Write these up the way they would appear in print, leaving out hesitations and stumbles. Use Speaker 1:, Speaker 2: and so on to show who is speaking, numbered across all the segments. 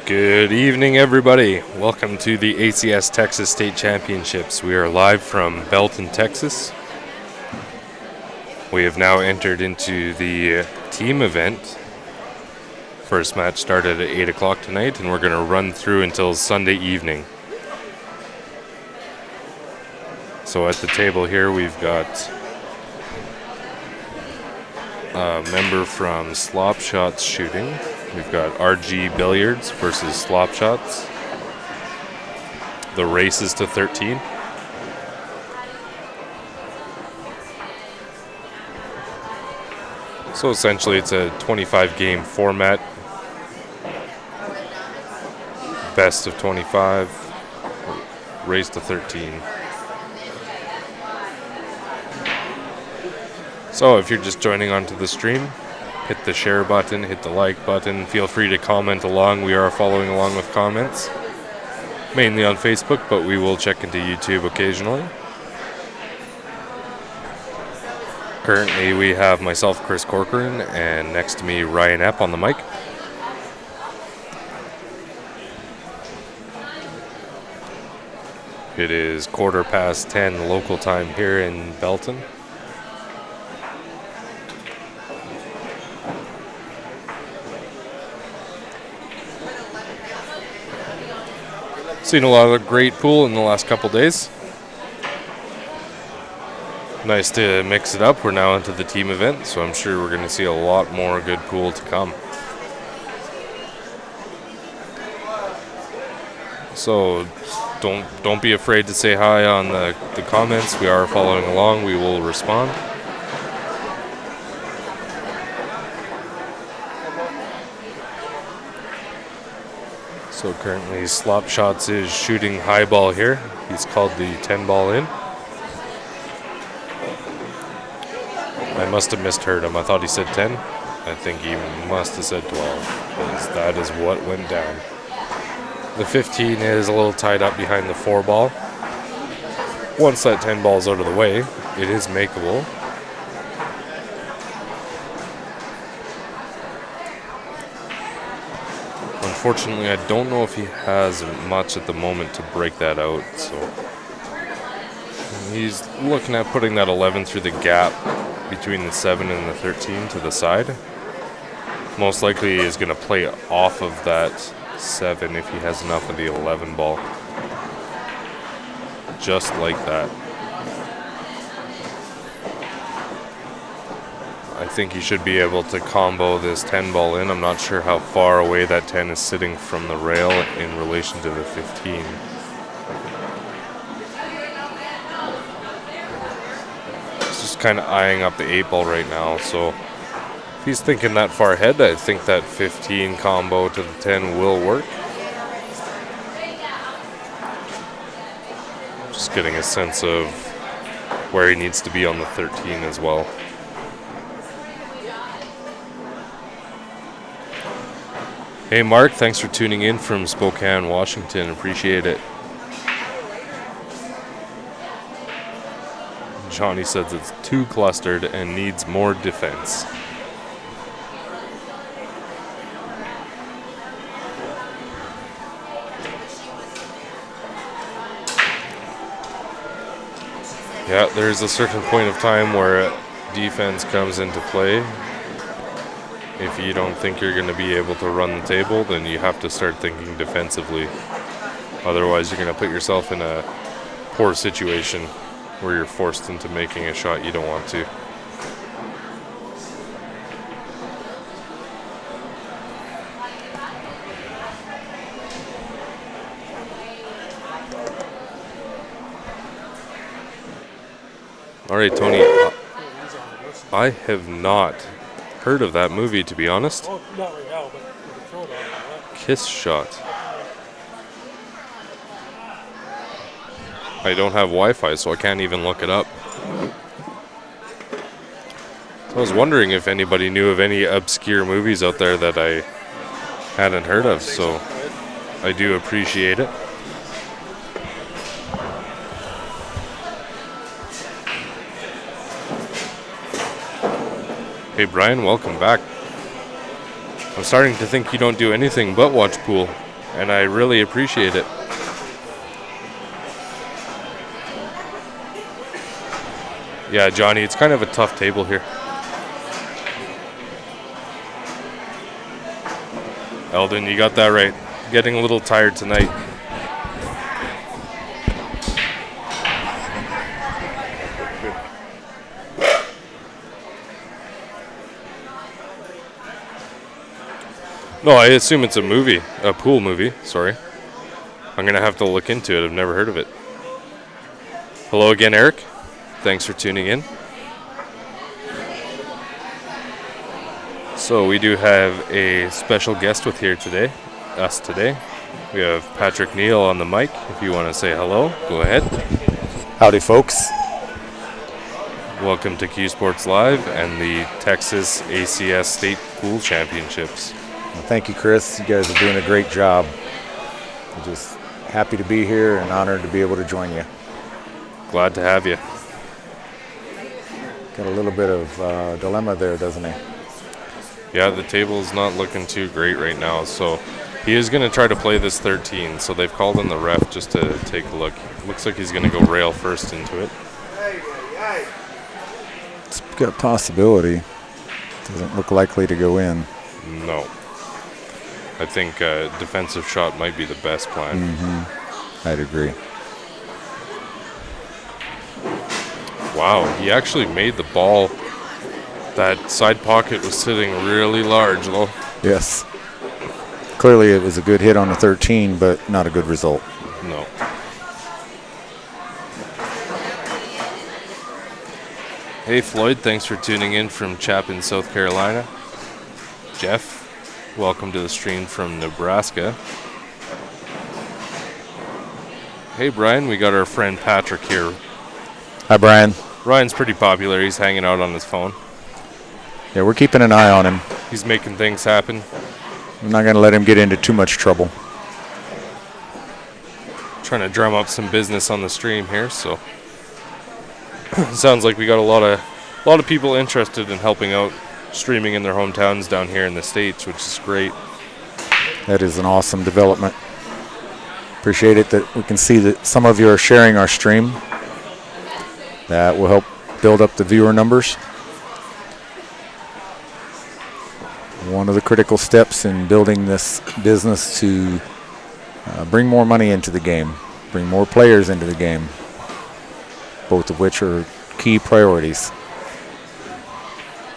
Speaker 1: Good evening, everybody. Welcome to the ACS Texas State Championships. We are live from Belton, Texas. We have now entered into the team event. First match started at 8 o'clock tonight, and we're going to run through until Sunday evening. So at the table here, we've got a member from Slop Shots Shooting. We've got RG Billiards versus Slop Shots. The race is to 13. So essentially it's a 25 game format. Best of 25. Race to 13. So if you're just joining onto the stream, hit the share button, hit the like button. Feel free to comment along. We are following along with comments, mainly on Facebook, but we will check into YouTube occasionally. Currently, we have myself, Chris Corcoran, and next to me, Ryan Epp on the mic. It is 10:15 local time here in Belton. Seen a lot of great pool in the last couple days. Nice to mix it up. We're now into the team event, so I'm sure we're going to see a lot more good pool to come. So don't be afraid to say hi on the comments. We are following along. We will respond. So currently Slop Shots is shooting high ball here. He's called the 10 ball in. I must have misheard him. I thought he said 10. I think he must have said 12, because that is what went down. The 15 is a little tied up behind the 4 ball. Once that 10 ball is out of the way, it is makeable. Unfortunately, I don't know if he has much at the moment to break that out, so he's looking at putting that 11 through the gap between the 7 and the 13 to the side. Most likely he is going to play off of that 7 if he has enough of the 11 ball. Just like that. I think he should be able to combo this 10 ball in. I'm not sure how far away that 10 is sitting from the rail in relation to the 15. He's just kind of eyeing up the 8 ball right now. So if he's thinking that far ahead, I think that 15 combo to the 10 will work. Just getting a sense of where he needs to be on the 13 as well. Hey Mark, thanks for tuning in from Spokane, Washington. Appreciate it. Johnny says it's too clustered and needs more defense. Yeah, there's a certain point of time where defense comes into play. If you don't think you're going to be able to run the table, then you have to start thinking defensively. Otherwise, you're going to put yourself in a poor situation where you're forced into making a shot you don't want to. All right, Tony. I have not heard of that movie, to be honest.
Speaker 2: Oh, not right now, but with a throw down.
Speaker 1: Kiss Shot. I don't have Wi-Fi, so I can't even look it up. So I was wondering if anybody knew of any obscure movies out there that I hadn't heard of, so I do appreciate it. Hey Brian, welcome back. I'm starting to think you don't do anything but watch pool. and I really appreciate it. Yeah, Johnny, it's kind of a tough table here. Eldon, you got that right. Getting a little tired tonight. No, I assume it's a pool movie, sorry. I'm going to have to look into it. I've never heard of it. Hello again, Eric. Thanks for tuning in. So we do have a special guest with us today. We have Patrick Neal on the mic. If you want to say hello, go ahead.
Speaker 3: Howdy, folks.
Speaker 1: Welcome to Q Sports Live and the Texas ACS State Pool Championships.
Speaker 3: Well, thank you, Chris. You guys are doing a great job. I'm just happy to be here and honored to be able to join you.
Speaker 1: Glad to have you.
Speaker 3: Got a little bit of dilemma there, doesn't he?
Speaker 1: Yeah, the table's not looking too great right now, so he is going to try to play this 13, so they've called in the ref just to take a look. Looks like he's going to go rail first into it.
Speaker 3: It's got a possibility. Doesn't look likely to go in.
Speaker 1: No. I think a defensive shot might be the best plan.
Speaker 3: Mm-hmm. I'd agree.
Speaker 1: Wow, he actually made the ball. That side pocket was sitting really large, though.
Speaker 3: Yes. Clearly it was a good hit on the 13, but not a good result.
Speaker 1: No. Hey, Floyd, thanks for tuning in from Chapin, South Carolina. Jeff, welcome to the stream from Nebraska. Hey, Brian, we got our friend Patrick here.
Speaker 3: Hi, Brian.
Speaker 1: Ryan's pretty popular. He's hanging out on his phone.
Speaker 3: Yeah, we're keeping an eye on him.
Speaker 1: He's making things happen.
Speaker 3: I'm not going to let him get into too much trouble.
Speaker 1: Trying to drum up some business on the stream here, so sounds like we got a lot of people interested in helping out streaming in their hometowns down here in the States, which is great.
Speaker 3: That is an awesome development. Appreciate it that we can see that some of you are sharing our stream. That will help build up the viewer numbers. One of the critical steps in building this business to bring more money into the game, bring more players into the game, both of which are key priorities.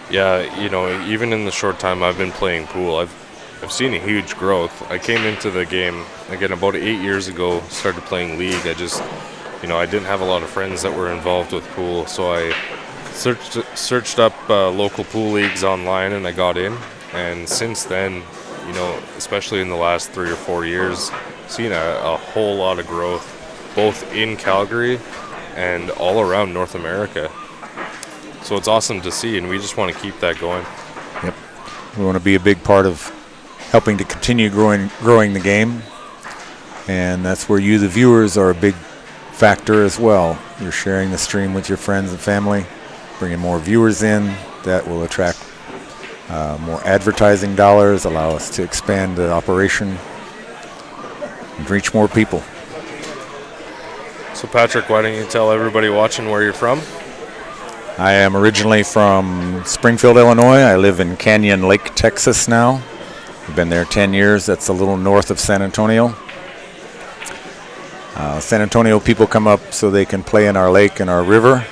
Speaker 1: Yeah, you know, even in the short time I've been playing pool, I've seen a huge growth. I came into the game, again, about 8 years ago, started playing League. I didn't have a lot of friends that were involved with pool, so I searched up local pool leagues online and I got in. And since then, especially in the last 3 or 4 years, seen a whole lot of growth, both in Calgary and all around North America. So it's awesome to see, and we just want to keep that going.
Speaker 3: Yep. We want to be a big part of helping to continue growing the game. And that's where you, the viewers, are a big factor as well. You're sharing the stream with your friends and family, bringing more viewers in. That will attract more advertising dollars, allow us to expand the operation and reach more people.
Speaker 1: So Patrick, why don't you tell everybody watching where you're from?
Speaker 3: I am originally from Springfield, Illinois. I live in Canyon Lake, Texas now. I've been there 10 years. That's a little north of San Antonio. San Antonio people come up so they can play in our lake and our river,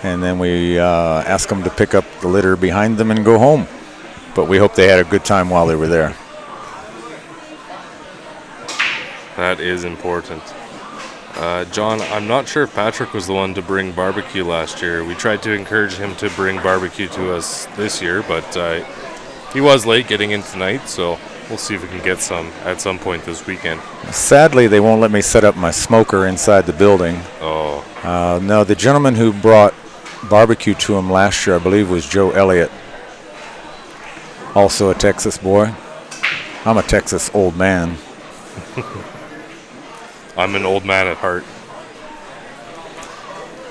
Speaker 3: and then we ask them to pick up the litter behind them and go home. But we hope they had a good time while they were there.
Speaker 1: That is important. John, I'm not sure if Patrick was the one to bring barbecue last year. We tried to encourage him to bring barbecue to us this year, but he was late getting in tonight, so we'll see if we can get some at some point this weekend.
Speaker 3: Sadly, they won't let me set up my smoker inside the building.
Speaker 1: Oh.
Speaker 3: No, the gentleman who brought barbecue to him last year, I believe, was Joe Elliott. Also a Texas boy. I'm a Texas old man.
Speaker 1: I'm an old man at heart.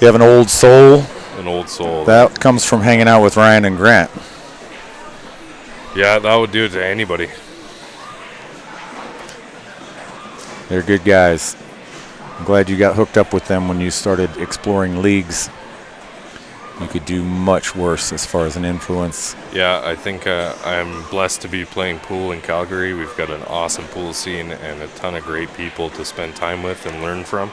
Speaker 3: You have an old soul?
Speaker 1: An old soul.
Speaker 3: That comes from hanging out with Ryan and Grant.
Speaker 1: Yeah, that would do it to anybody.
Speaker 3: They're good guys. I'm glad you got hooked up with them when you started exploring leagues. You could do much worse as far as an influence.
Speaker 1: Yeah, I think I'm blessed to be playing pool in Calgary. We've got an awesome pool scene and a ton of great people to spend time with and learn from.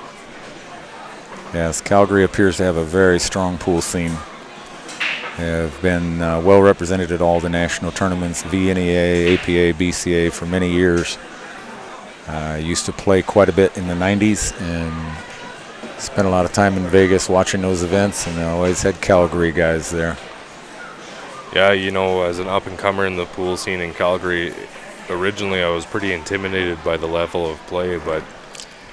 Speaker 3: Yes, Calgary appears to have a very strong pool scene. They have been well represented at all the national tournaments, VNEA, APA, BCA, for many years. I used to play quite a bit in the 90s and spent a lot of time in Vegas watching those events, and I always had Calgary guys there.
Speaker 1: Yeah, you know, as an up-and-comer in the pool scene in Calgary, originally I was pretty intimidated by the level of play, but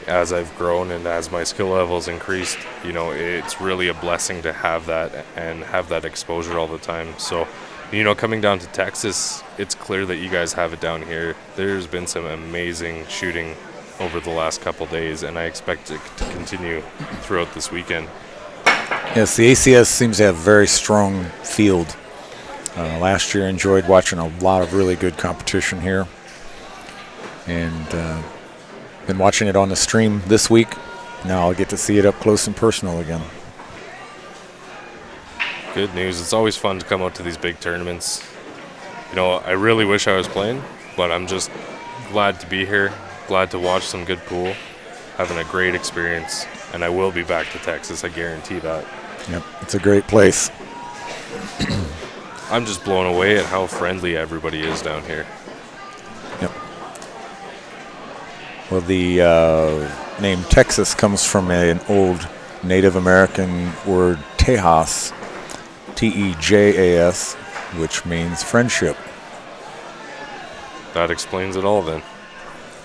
Speaker 1: as I've grown and as my skill levels increased, you know, it's really a blessing to have that and have that exposure all the time. So, you know, coming down to Texas, it's clear that you guys have it down here. There's been some amazing shooting over the last couple days, and I expect it to continue throughout this weekend.
Speaker 3: Yes, the ACS seems to have a very strong field. Last year, I enjoyed watching a lot of really good competition here, and been watching it on the stream this week. Now I'll get to see it up close and personal again.
Speaker 1: Good news. It's always fun to come out to these big tournaments. You know, I really wish I was playing, but I'm just glad to be here. Glad to watch some good pool, having a great experience, and I will be back to Texas, I guarantee that.
Speaker 3: Yep, it's a great place.
Speaker 1: I'm just blown away at how friendly everybody is down here.
Speaker 3: Yep. Well, the name Texas comes from an old Native American word, Tejas, Tejas, which means friendship.
Speaker 1: That explains it all then.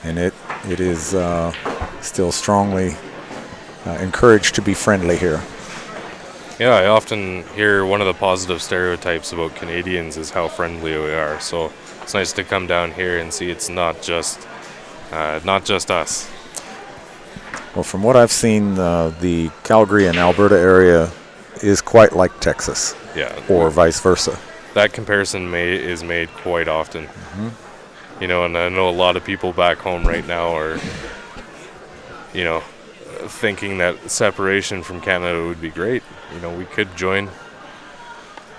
Speaker 3: And it is still strongly encouraged to be friendly here.
Speaker 1: Yeah, I often hear one of the positive stereotypes about Canadians is how friendly we are. So it's nice to come down here and see it's not just us.
Speaker 3: Well, from what I've seen, the Calgary and Alberta area is quite like Texas.
Speaker 1: Yeah.
Speaker 3: Or vice versa.
Speaker 1: That comparison is made quite often.
Speaker 3: Mm-hmm.
Speaker 1: You know, and I know a lot of people back home right now are, you know, thinking that separation from Canada would be great. You know, we could join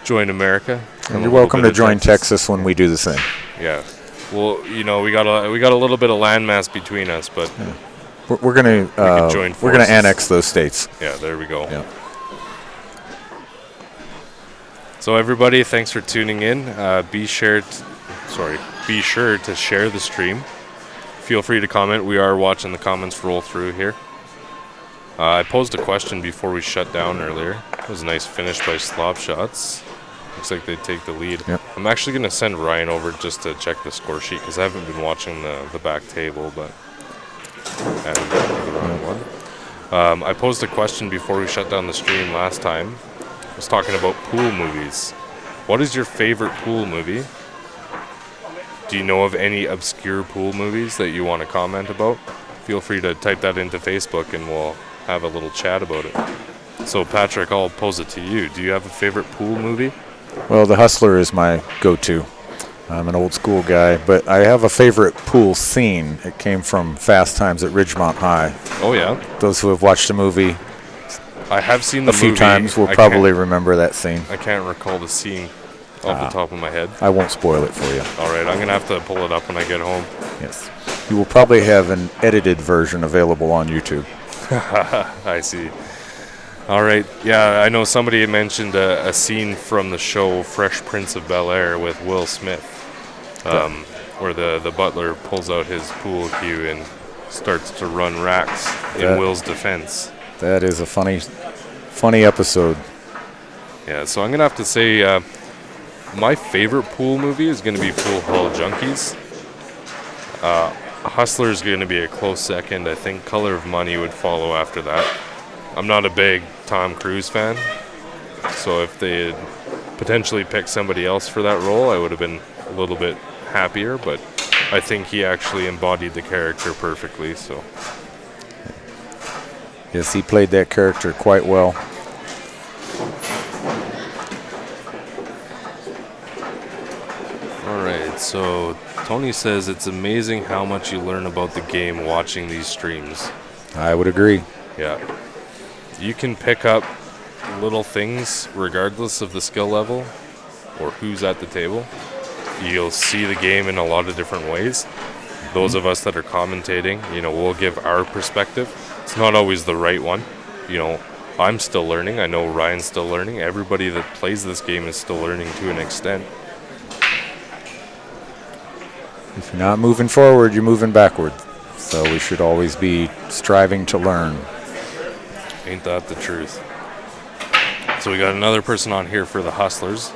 Speaker 1: America.
Speaker 3: And you're welcome to join Texas when we do the same.
Speaker 1: Yeah. Well, you know, we got a little bit of landmass between us, but
Speaker 3: yeah. we're gonna annex those states.
Speaker 1: Yeah, there we go.
Speaker 3: Yeah.
Speaker 1: So everybody, thanks for tuning in. Be sure to share the stream. Feel free to comment. We are watching the comments roll through here. I posed a question before we shut down earlier. It was a nice finish by Slop Shots. Looks like they take the lead.
Speaker 3: Yep.
Speaker 1: I'm actually going to send Ryan over just to check the score sheet because I haven't been watching the back table, but I haven't got the wrong one. I posed a question before we shut down the stream last time. I was talking about pool movies. What is your favorite pool movie? Do you know of any obscure pool movies that you want to comment about? Feel free to type that into Facebook and we'll have a little chat about it. So Patrick, I'll pose it to you. Do you have a favorite pool movie?
Speaker 3: Well, The Hustler is my go-to. I'm an old school guy, but I have a favorite pool scene. It came from Fast Times at Ridgemont High.
Speaker 1: Oh yeah.
Speaker 3: Those who have watched the movie
Speaker 1: I have seen the
Speaker 3: a few
Speaker 1: movie.
Speaker 3: times will probably remember that scene.
Speaker 1: I can't recall the scene off the top of my head.
Speaker 3: I won't spoil it for you.
Speaker 1: All right, I'm going to have to pull it up when I get home.
Speaker 3: Yes. You will probably have an edited version available on YouTube.
Speaker 1: I see. All right. Yeah, I know somebody had mentioned a scene from the show Fresh Prince of Bel-Air with Will Smith, where the butler pulls out his pool cue and starts to run racks in Will's defense.
Speaker 3: That is a funny episode.
Speaker 1: Yeah, so I'm going to have to say my favorite pool movie is going to be Pool Hall Junkies. Hustler is going to be a close second. I think Color of Money would follow after that. I'm not a big Tom Cruise fan, so if they had potentially picked somebody else for that role, I would have been a little bit happier, but I think he actually embodied the character perfectly. So
Speaker 3: yes, he played that character quite well.
Speaker 1: All right, so Tony says it's amazing how much you learn about the game watching these streams.
Speaker 3: I would agree.
Speaker 1: Yeah. You can pick up little things regardless of the skill level or who's at the table. You'll see the game in a lot of different ways. Those of us that are commentating, we'll give our perspective. It's not always the right one. I'm still learning. I know Ryan's still learning. Everybody that plays this game is still learning to an extent.
Speaker 3: If you're not moving forward, you're moving backward. So we should always be striving to learn.
Speaker 1: Ain't that the truth? So we got another person on here for the Hustlers.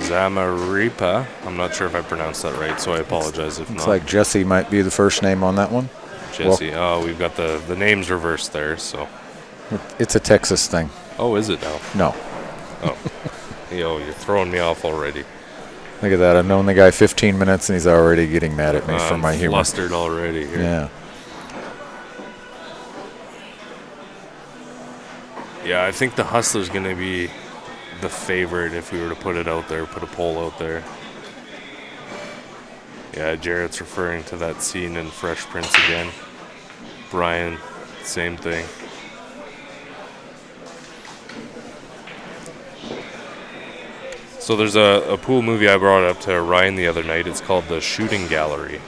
Speaker 1: Zamaripa. I'm not sure if I pronounced that right, so I apologize if not.
Speaker 3: Looks like Jesse might be the first name on that one.
Speaker 1: Jesse. We've got the names reversed there, so.
Speaker 3: It's a Texas thing.
Speaker 1: Oh, is it now?
Speaker 3: No.
Speaker 1: Oh. You're throwing me off already.
Speaker 3: Look at that. I've known the guy 15 minutes, and he's already getting mad at me for my humor.
Speaker 1: I'm flustered already here.
Speaker 3: Yeah.
Speaker 1: Yeah, I think the Hustler's going to be the favorite if we were to put it out there, put a poll out there. Yeah, Jarrett's referring to that scene in Fresh Prince again. Brian, same thing. So there's a pool movie I brought up to Ryan the other night. It's called The Shooting Gallery.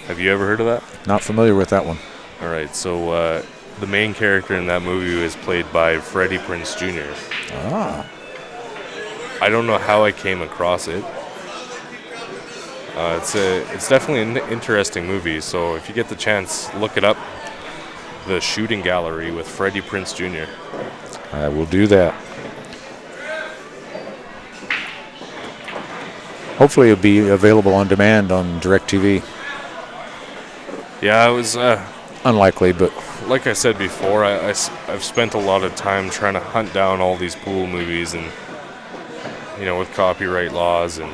Speaker 1: Have you ever heard of that?
Speaker 3: Not familiar with that one.
Speaker 1: All right, so the main character in that movie is played by Freddie Prinze Jr.
Speaker 3: Ah.
Speaker 1: I don't know how I came across it. It's definitely an interesting movie, so if you get the chance, look it up. The Shooting Gallery with Freddie Prinze Jr.
Speaker 3: I will do that. Hopefully it'll be available on demand on DirecTV.
Speaker 1: Yeah, it was...
Speaker 3: Unlikely, but...
Speaker 1: Like I said before, I've spent a lot of time trying to hunt down all these pool movies and, with copyright laws and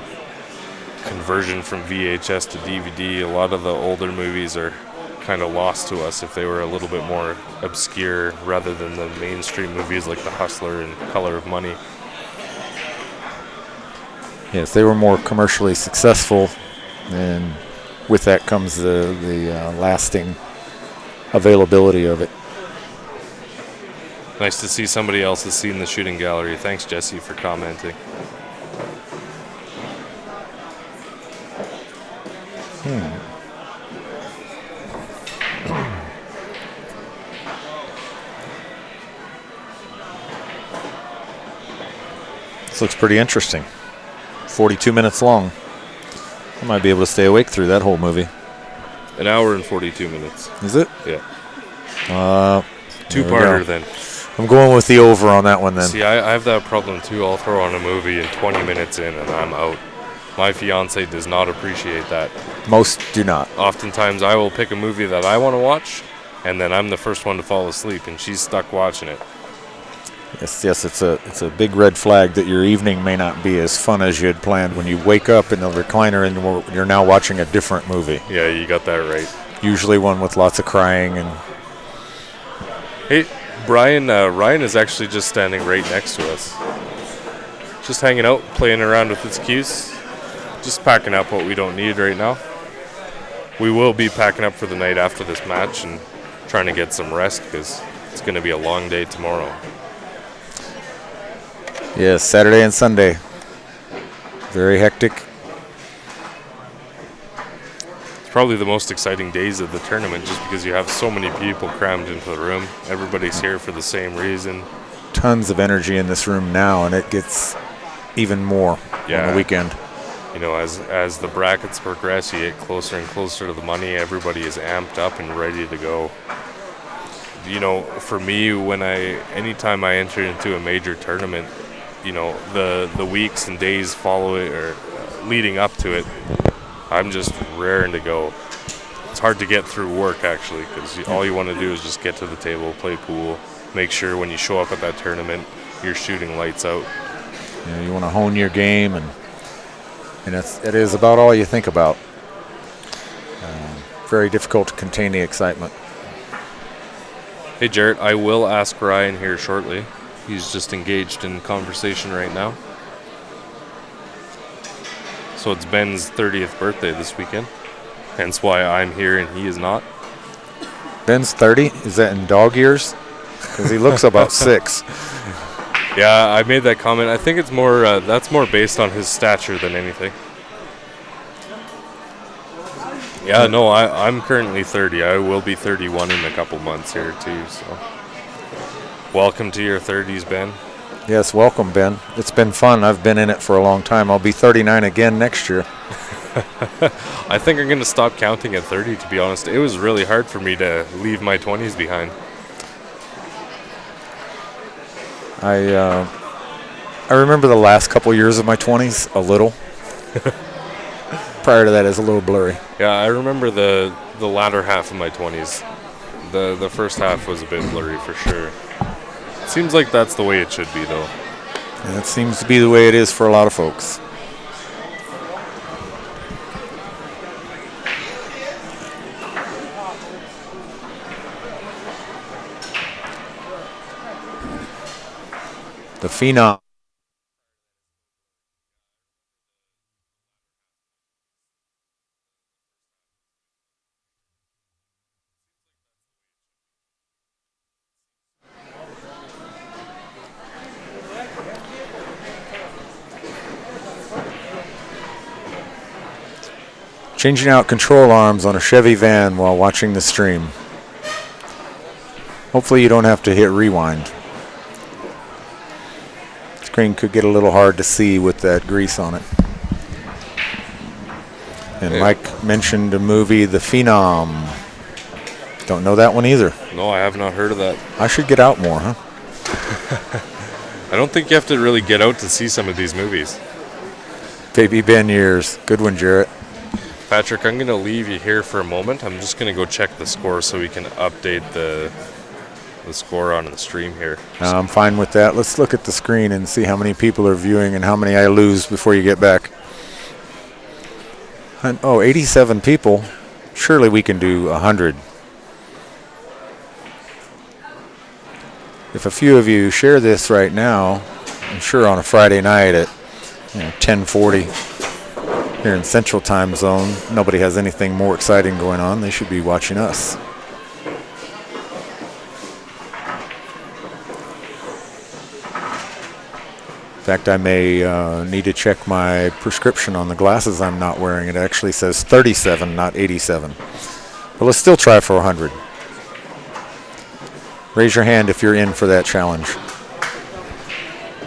Speaker 1: conversion from VHS to DVD, a lot of the older movies are kind of lost to us if they were a little bit more obscure rather than the mainstream movies like The Hustler and Color of Money.
Speaker 3: Yes, they were more commercially successful, and with that comes the lasting availability of it.
Speaker 1: Nice to see somebody else has seen The Shooting Gallery. Thanks, Jesse, for commenting.
Speaker 3: This looks pretty interesting. 42 minutes long. I might be able to stay awake through that whole movie.
Speaker 1: An hour and 42 minutes.
Speaker 3: Is it?
Speaker 1: Yeah.
Speaker 3: There we
Speaker 1: Two-parter
Speaker 3: go.
Speaker 1: then.
Speaker 3: I'm going with the over on that one then.
Speaker 1: See, I have that problem too. I'll throw on a movie and 20 minutes in and I'm out. My fiance does not appreciate that.
Speaker 3: Most do not.
Speaker 1: Oftentimes I will pick a movie that I want to watch and then I'm the first one to fall asleep and she's stuck watching it.
Speaker 3: Yes, it's a big red flag that your evening may not be as fun as you had planned when you wake up in the recliner and you're now watching a different movie.
Speaker 1: Yeah, you got that right.
Speaker 3: Usually one with lots of crying and...
Speaker 1: Hey, Brian, Ryan is actually just standing right next to us. Just hanging out, playing around with his keys. Just packing up what we don't need right now. We will be packing up for the night after this match and trying to get some rest because it's going to be a long day tomorrow.
Speaker 3: Yes, Saturday and Sunday. Very hectic.
Speaker 1: It's probably the most exciting days of the tournament just because you have so many people crammed into the room. Everybody's here for the same reason.
Speaker 3: Tons of energy in this room now, and it gets even more on the weekend.
Speaker 1: As the brackets progress, you get closer and closer to the money. Everybody is amped up and ready to go. For me, anytime I enter into a major tournament, the weeks and days follow it or leading up to it, I'm just raring to go. It's hard to get through work, actually, because all you want to do is just get to the table, play pool, make sure when you show up at that tournament, you're shooting lights out.
Speaker 3: You want to hone your game, and it is about all you think about. Very difficult to contain the excitement.
Speaker 1: Hey, Jarrett, I will ask Ryan here shortly. He's just engaged in conversation right now. So it's Ben's 30th birthday this weekend. Hence why I'm here and he is not.
Speaker 3: Ben's 30. Is that in dog years? Because he looks about 6.
Speaker 1: Yeah, I made that comment. I think it's more that's more based on his stature than anything. Yeah, no, I'm currently 30. I will be 31 in a couple months here too. So, welcome to your 30s, Ben.
Speaker 3: Yes, welcome, Ben. It's been fun. I've been in it for a long time. I'll be 39 again next year.
Speaker 1: I think I'm going to stop counting at 30, to be honest. It was really hard for me to leave my 20s behind.
Speaker 3: I remember the last couple years of my 20s a little. Prior to that, it's a little blurry.
Speaker 1: Yeah, I remember the latter half of my 20s. The first half was a bit blurry for sure. Seems like that's the way it should be, though.
Speaker 3: And it seems to be the way it is for a lot of folks. The phenom. Changing out control arms on a Chevy van while watching the stream. Hopefully you don't have to hit rewind. Screen could get a little hard to see with that grease on it. And Mike mentioned a movie, The Phenom. Don't know that one either.
Speaker 1: No, I have not heard of that.
Speaker 3: I should get out more, huh?
Speaker 1: I don't think you have to really get out to see some of these movies.
Speaker 3: Baby Ben years. Good one, Jarrett.
Speaker 1: Patrick, I'm going to leave you here for a moment. I'm just going to go check the score so we can update the score on the stream here.
Speaker 3: I'm fine with that. Let's look at the screen and see how many people are viewing and how many I lose before you get back. Oh, 87 people. Surely we can do 100. If a few of you share this right now, I'm sure on a Friday night at 10:40 here in Central Time Zone, nobody has anything more exciting going on. They should be watching us. In fact, I may need to check my prescription on the glasses I'm not wearing. It actually says 37, not 87. But let's still try for 100. Raise your hand if you're in for that challenge.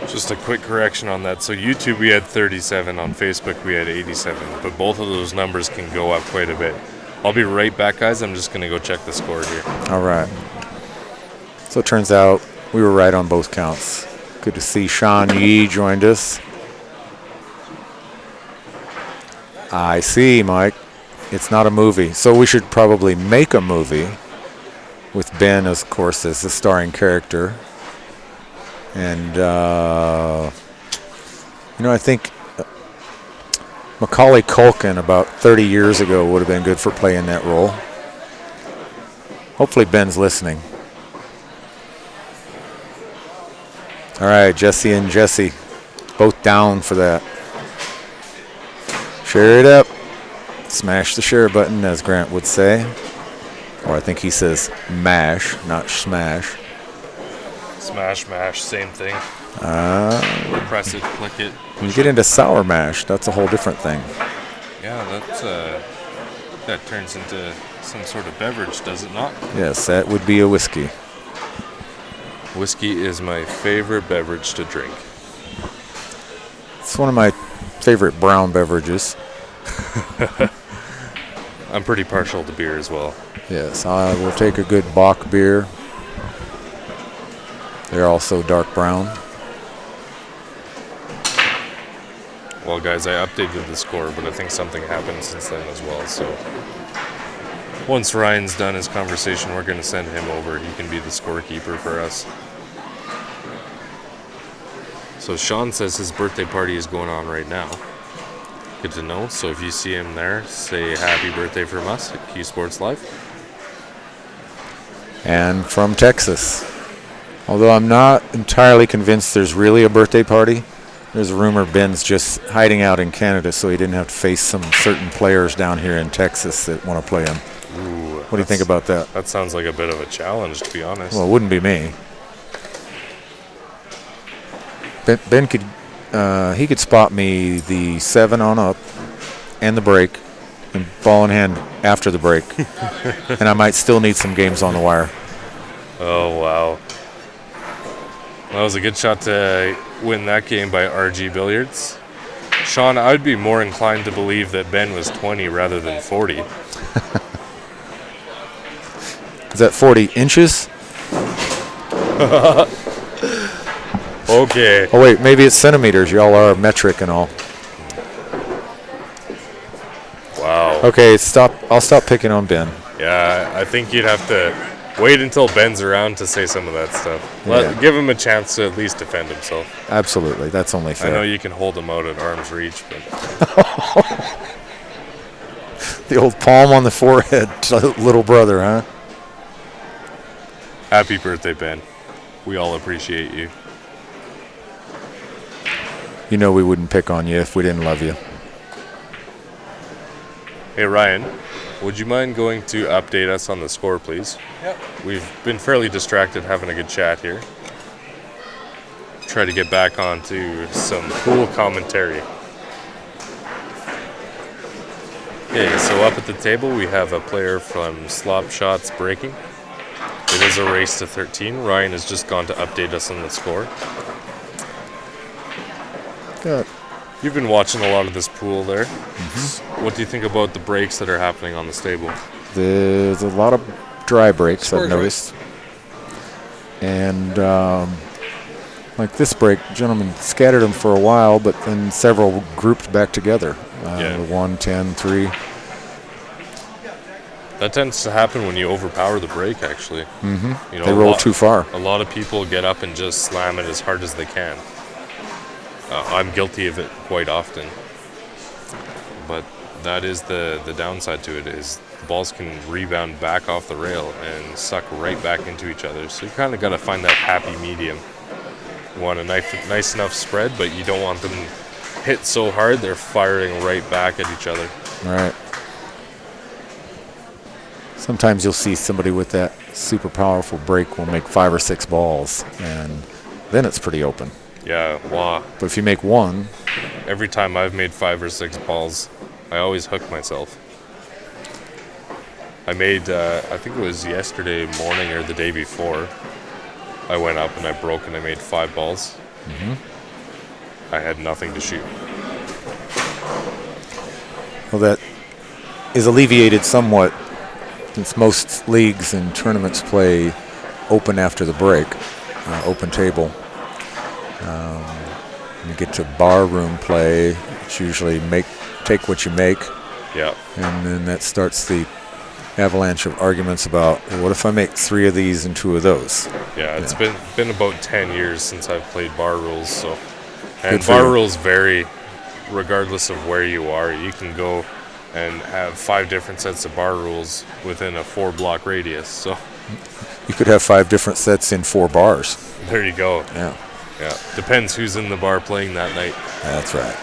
Speaker 1: Just a quick correction on that. So YouTube we had 37, on Facebook we had 87, but both of those numbers can go up quite a bit. I'll be right back, guys. I'm just going to go check the score here.
Speaker 3: All right. So it turns out we were right on both counts. Good to see Sean Yee joined us. I see, Mike. It's not a movie. So we should probably make a movie with Ben, of course, as the starring character. And, I think Macaulay Culkin about 30 years ago would have been good for playing that role. Hopefully Ben's listening. All right, Jesse and Jesse, both down for that. Share it up. Smash the share button, as Grant would say. Or I think he says mash, not smash.
Speaker 1: Smash, mash, same thing. Press it, click it.
Speaker 3: When you get into sour mash, that's a whole different thing.
Speaker 1: Yeah, that turns into some sort of beverage, does it not?
Speaker 3: Yes, that would be a whiskey.
Speaker 1: Whiskey is my favorite beverage to drink.
Speaker 3: It's one of my favorite brown beverages.
Speaker 1: I'm pretty partial to beer as well.
Speaker 3: Yes, I will take a good Bock beer. They're also dark brown.
Speaker 1: Well, guys, I updated the score, but I think something happened since then as well. So once Ryan's done his conversation, we're going to send him over. He can be the scorekeeper for us. So Sean says his birthday party is going on right now. Good to know. So if you see him there, say happy birthday from us at Q Sports Live.
Speaker 3: And from Texas. Although I'm not entirely convinced there's really a birthday party, There's a rumor Ben's just hiding out in Canada so he didn't have to face some certain players down here in Texas that want to play him.
Speaker 1: Ooh,
Speaker 3: What do you think about that?
Speaker 1: That sounds like a bit of a challenge, to be honest.
Speaker 3: Well, it wouldn't be me. Ben could he could spot me the 7 on up and the break and ball in hand after the break. And I might still need some games on the wire.
Speaker 1: Oh, wow. That was a good shot to win that game by RG Billiards. Sean, I'd be more inclined to believe that Ben was 20 rather than 40.
Speaker 3: Is that 40 inches?
Speaker 1: Okay.
Speaker 3: Oh, wait, maybe it's centimeters. Y'all are metric and all.
Speaker 1: Wow.
Speaker 3: Okay, stop. I'll stop picking on Ben.
Speaker 1: Yeah, I think you'd have to wait until Ben's around to say some of that stuff.
Speaker 3: Yeah.
Speaker 1: Give him a chance to at least defend himself.
Speaker 3: Absolutely. That's only
Speaker 1: I know
Speaker 3: fair.
Speaker 1: you can hold him out at arm's reach, but
Speaker 3: The old palm on the forehead, little brother, huh?
Speaker 1: happy birthday, Ben. We all appreciate you.
Speaker 3: You know we wouldn't pick on you if we didn't love you.
Speaker 1: Hey, Ryan, would you mind going to update us on the score, please?
Speaker 2: Yep.
Speaker 1: We've been fairly distracted having a good chat here. Try to get back onto some cool commentary. Okay, so up at the table we have a player from Slop Shots Breaking. It is a race to 13. Ryan has just gone to update us on the score.
Speaker 3: Good.
Speaker 1: You've been watching a lot of this pool there. What do you think about the breaks that are happening on this table?
Speaker 3: There's a lot of dry breaks I've
Speaker 2: Scores, right?
Speaker 3: noticed. And like this break, gentlemen scattered them for a while, but then several grouped back together.
Speaker 1: Yeah.
Speaker 3: 1, 10, 3.
Speaker 1: That tends to happen when you overpower the break, actually. Mm-hmm. You know,
Speaker 3: They roll too far.
Speaker 1: A lot of people get up and just slam it as hard as they can. I'm guilty of it quite often. But that is the downside to it, is the balls can rebound back off the rail and suck right back into each other. So you kind of got to find that happy medium. You want a nice enough spread, but you don't want them hit so hard they're firing right back at each other.
Speaker 3: Right. Sometimes you'll see somebody with that super powerful break will make 5 or 6 balls, and then it's pretty open.
Speaker 1: Yeah, wow.
Speaker 3: But if you make 1,
Speaker 1: Every time I've made 5 or 6 balls, I always hook myself. I made, I think it was yesterday morning or the day before, I went up and I broke and I made 5 balls. I had nothing to shoot.
Speaker 3: well, that is alleviated somewhat since most leagues and tournaments play open after the break, open table. You get to bar room play. It's usually take what you make,
Speaker 1: Yeah.
Speaker 3: and then that starts the avalanche of arguments about, well, what if I make 3 of these and 2 of those?
Speaker 1: Yeah, it's been about 10 years since I've played bar rules, so.
Speaker 3: Good
Speaker 1: And
Speaker 3: for
Speaker 1: bar
Speaker 3: you.
Speaker 1: rules vary regardless of where you are. You can go and have 5 different sets of bar rules within a 4-block radius. So
Speaker 3: You could have 5 different sets in 4 bars.
Speaker 1: there you go.
Speaker 3: Yeah,
Speaker 1: Yeah, depends who's in the bar playing that night.
Speaker 3: that's right.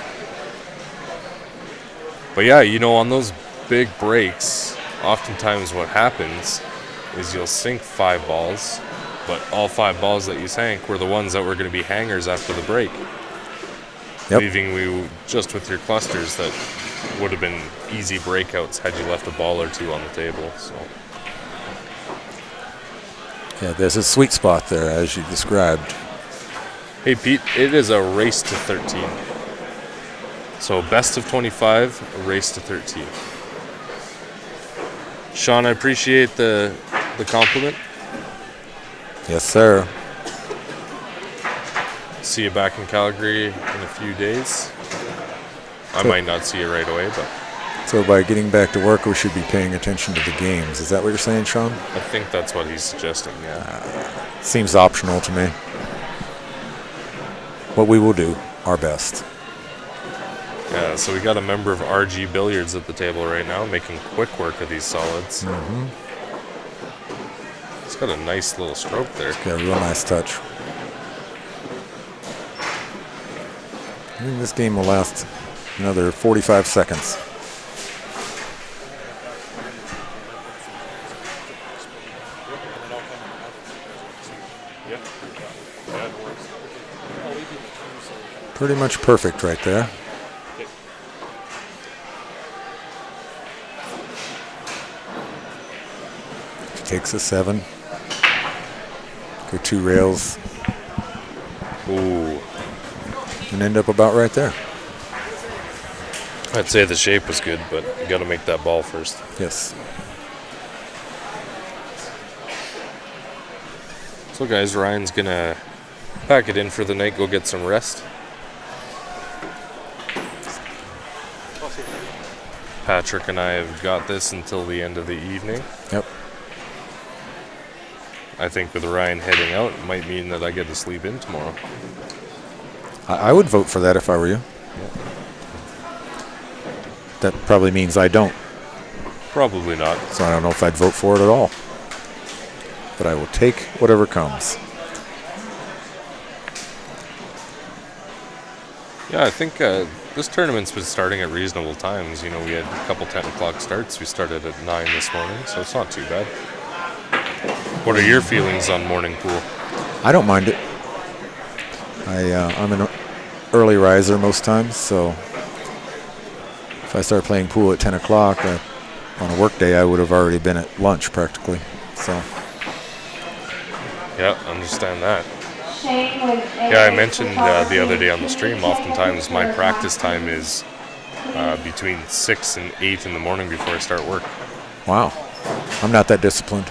Speaker 1: But yeah, you know, on those big breaks, oftentimes what happens is you'll sink 5 balls, but all 5 balls that you sank were the ones that were going to be hangers after the break.
Speaker 3: Yep.
Speaker 1: Leaving you just with your clusters that would have been easy breakouts had you left a ball or 2 on the table. So
Speaker 3: Yeah, there's a sweet spot there, as you described.
Speaker 1: hey Pete, it is a race to 13. So best of 25, a race to 13. Sean, I appreciate the compliment.
Speaker 3: Yes, sir.
Speaker 1: See you back in Calgary in a few days. I
Speaker 3: So-
Speaker 1: might not see you right away, but
Speaker 3: So by getting back to work, we should be paying attention to the games. Is that what you're saying, Sean?
Speaker 1: I think that's what he's suggesting, yeah.
Speaker 3: Seems optional to me. But we will do our best.
Speaker 1: Yeah, so we got a member of RG Billiards at the table right now, making quick work of these solids. It's got a nice little stroke there.
Speaker 3: Got a real nice touch. I think this game will last another 45 seconds. Pretty much perfect right there. Takes a 7. Go 2 rails.
Speaker 1: Ooh.
Speaker 3: And end up about right there.
Speaker 1: I'd say the shape was good, but you got to make that ball first.
Speaker 3: Yes.
Speaker 1: So guys, Ryan's going to pack it in for the night, go get some rest. Patrick and I have got this until the end of the evening.
Speaker 3: Yep.
Speaker 1: I think with Ryan heading out, it might mean that I get to sleep in tomorrow.
Speaker 3: I would vote for that if I were you. That probably means I don't.
Speaker 1: Probably not.
Speaker 3: So I don't know if I'd vote for it at all. But I will take whatever comes.
Speaker 1: Yeah, I think this tournament's been starting at reasonable times. You know, we had a couple 10 o'clock starts. We started at 9 this morning, so it's not too bad. What are your feelings on morning pool?
Speaker 3: I don't mind it. I'm an early riser most times, so if I start playing pool at 10 o'clock on a work day, I would have already been at lunch practically. So.
Speaker 1: Yeah, understand that. Yeah, I mentioned the other day on the stream, oftentimes my practice time is between 6 and 8 in the morning before I start work.
Speaker 3: Wow. I'm not that disciplined.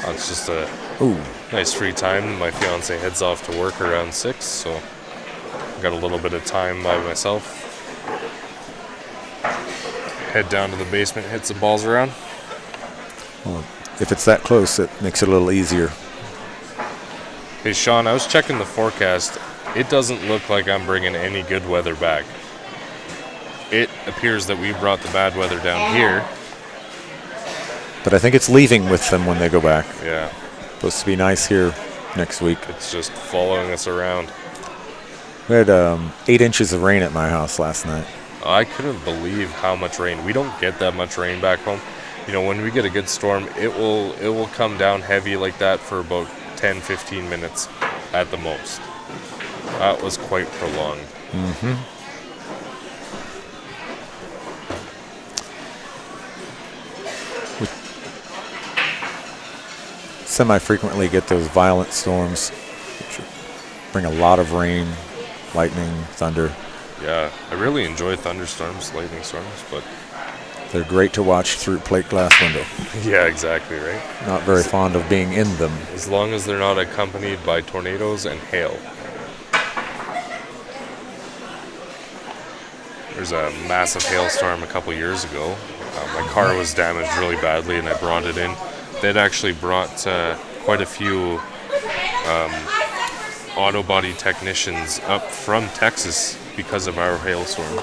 Speaker 1: It's just a
Speaker 3: Ooh.
Speaker 1: nice free time. My fiance heads off to work around 6, so I've got a little bit of time by myself. Head down to the basement, hit some balls around.
Speaker 3: Well, if it's that close, it makes it a little easier.
Speaker 1: Hey, Sean, I was checking the forecast. It doesn't look like I'm bringing any good weather back. It appears that we brought the bad weather down here.
Speaker 3: But I think it's leaving with them when they go back.
Speaker 1: Yeah.
Speaker 3: Supposed to be nice here next week.
Speaker 1: It's just following us around.
Speaker 3: We had 8 inches of rain at my house last night.
Speaker 1: I couldn't believe how much rain. We don't get that much rain back home. You know, when we get a good storm, it will come down heavy like that for about 10-15 minutes at the most. That was quite prolonged.
Speaker 3: Mm-hmm. We semi-frequently get those violent storms, which bring a lot of rain, lightning, thunder.
Speaker 1: Yeah, I really enjoy thunderstorms, lightning storms, but
Speaker 3: they're great to watch through plate glass window.
Speaker 1: Yeah, exactly, right?
Speaker 3: Not very fond of being in them.
Speaker 1: As long as they're not accompanied by tornadoes and hail. There's a massive hailstorm a couple years ago. My car was damaged really badly and I brought it in. They'd actually brought quite a few auto body technicians up from Texas because of our hailstorm.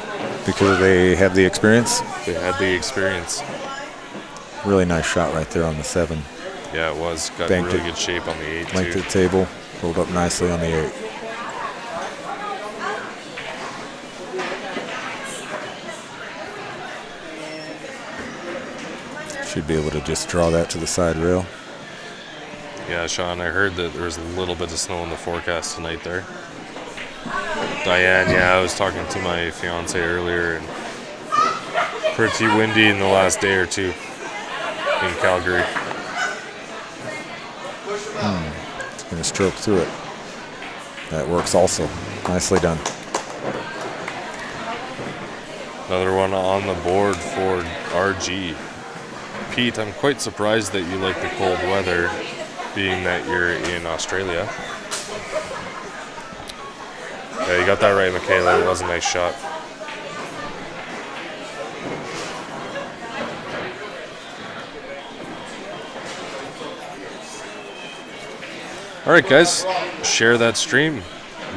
Speaker 3: Because they have the experience?
Speaker 1: They had the experience.
Speaker 3: Really nice shot right there on the 7.
Speaker 1: Yeah, it was. Got
Speaker 3: Banked
Speaker 1: really good shape on the 8
Speaker 3: Length
Speaker 1: too.
Speaker 3: of the table, rolled up nicely on the 8. Should be able to just draw that to the side rail.
Speaker 1: Yeah, Sean, I heard that there was a little bit of snow in the forecast tonight there. Diane, yeah, I was talking to my fiance earlier, and pretty windy in the last day or two in Calgary.
Speaker 3: It's going to stroke through it. That works also. Nicely done.
Speaker 1: Another one on the board for RG. Pete, I'm quite surprised that you like the cold weather, being that you're in Australia. Yeah, you got that right, Michaela. It was a nice shot. All right, guys, share that stream.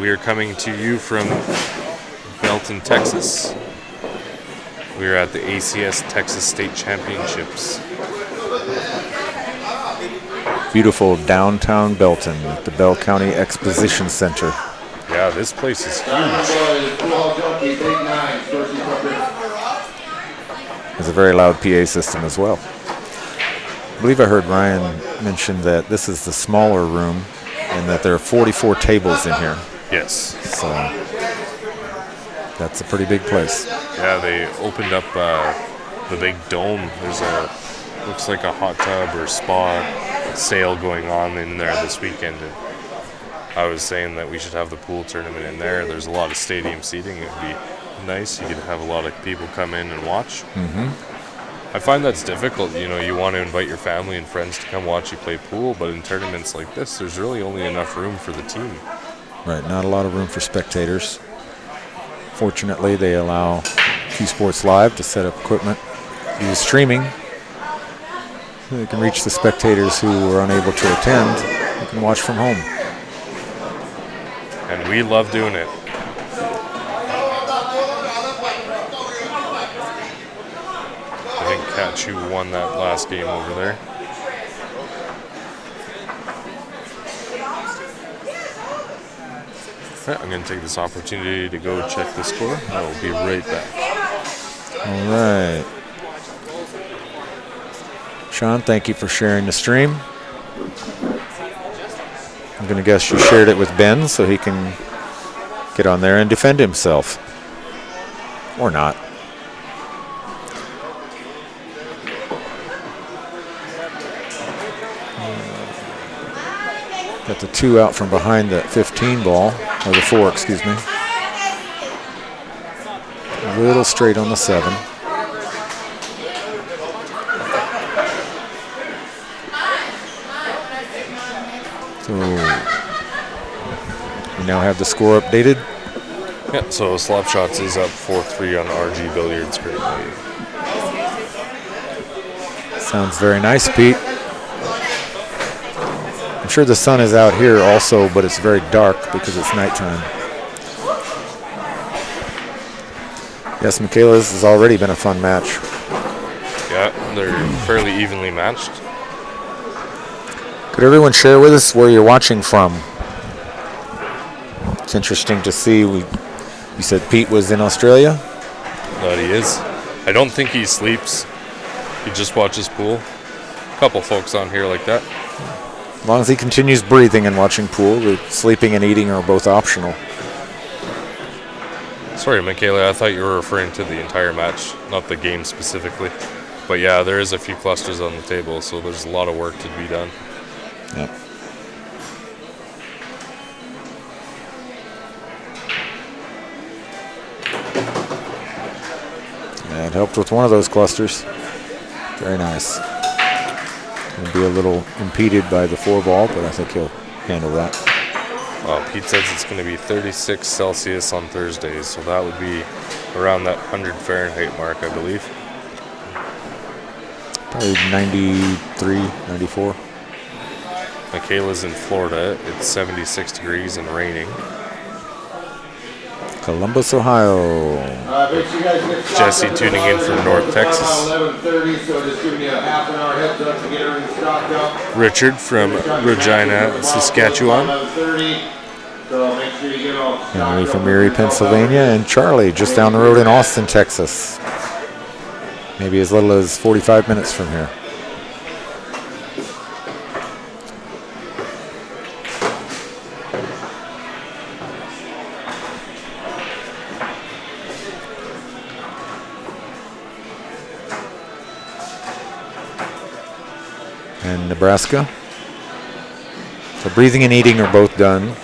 Speaker 1: We are coming to you from Belton, Texas. We are at the ACS Texas State Championships.
Speaker 3: Beautiful downtown Belton at the Bell County Exposition Center.
Speaker 1: Yeah, this place is huge.
Speaker 3: There's a very loud PA system as well. I believe I heard Ryan mention that this is the smaller room and that there are 44 tables in here.
Speaker 1: Yes.
Speaker 3: So that's a pretty big place.
Speaker 1: Yeah, they opened up the big dome. There's looks like a hot tub or spa sale going on in there this weekend. And I was saying that we should have the pool tournament in there. There's a lot of stadium seating. It would be nice. You could have a lot of people come in and watch.
Speaker 3: Mm-hmm.
Speaker 1: I find that's difficult. You know, you want to invite your family and friends to come watch you play pool, but in tournaments like this, there's really only enough room for the team.
Speaker 3: Right, not a lot of room for spectators. Fortunately, they allow Q Sports Live to set up equipment, use streaming. So they can reach the spectators who are unable to attend. They can watch from home.
Speaker 1: And we love doing it. I think Kachu won that last game over there. Right, I'm going to take this opportunity to go check the score. I will be right back.
Speaker 3: All right. Sean, thank you for sharing the stream. I'm going to guess you shared it with Ben so he can get on there and defend himself. Or not. Got the 2 out from behind the 15 ball, or the 4, excuse me. A little straight on the 7. So we now have the score updated.
Speaker 1: Yeah, so Slapshots is up 4-3 on RG Billiards currently.
Speaker 3: Sounds very nice, Pete. I'm sure the sun is out here also, but it's very dark because it's nighttime. Yes, Michaela, this has already been a fun match.
Speaker 1: Yeah, they're fairly evenly matched.
Speaker 3: Could everyone share with us where you're watching from? It's interesting to see. You said Pete was in Australia?
Speaker 1: That he is. I don't think he sleeps. He just watches pool. A couple folks on here like that.
Speaker 3: As long as he continues breathing and watching pool, the sleeping and eating are both optional.
Speaker 1: Sorry, Michaela, I thought you were referring to the entire match, not the game specifically. But yeah, there is a few clusters on the table, so there's a lot of work to be done.
Speaker 3: Yep. That helped with one of those clusters. Very nice. Going to be a little impeded by the 4 ball, but I think he'll handle that.
Speaker 1: Well, Pete says it's going to be 36 Celsius on Thursdays, so that would be around that 100 Fahrenheit mark, I believe.
Speaker 3: Probably 93, 94.
Speaker 1: Michaela's in Florida. It's 76 degrees and raining.
Speaker 3: Columbus, Ohio.
Speaker 1: Jesse tuning in from North Texas. Richard from Regina, Saskatchewan.
Speaker 3: Henry from Erie, Pennsylvania. And Charlie just down the road in Austin, Texas. Maybe as little as 45 minutes from here. And Nebraska. So breathing and eating are both done.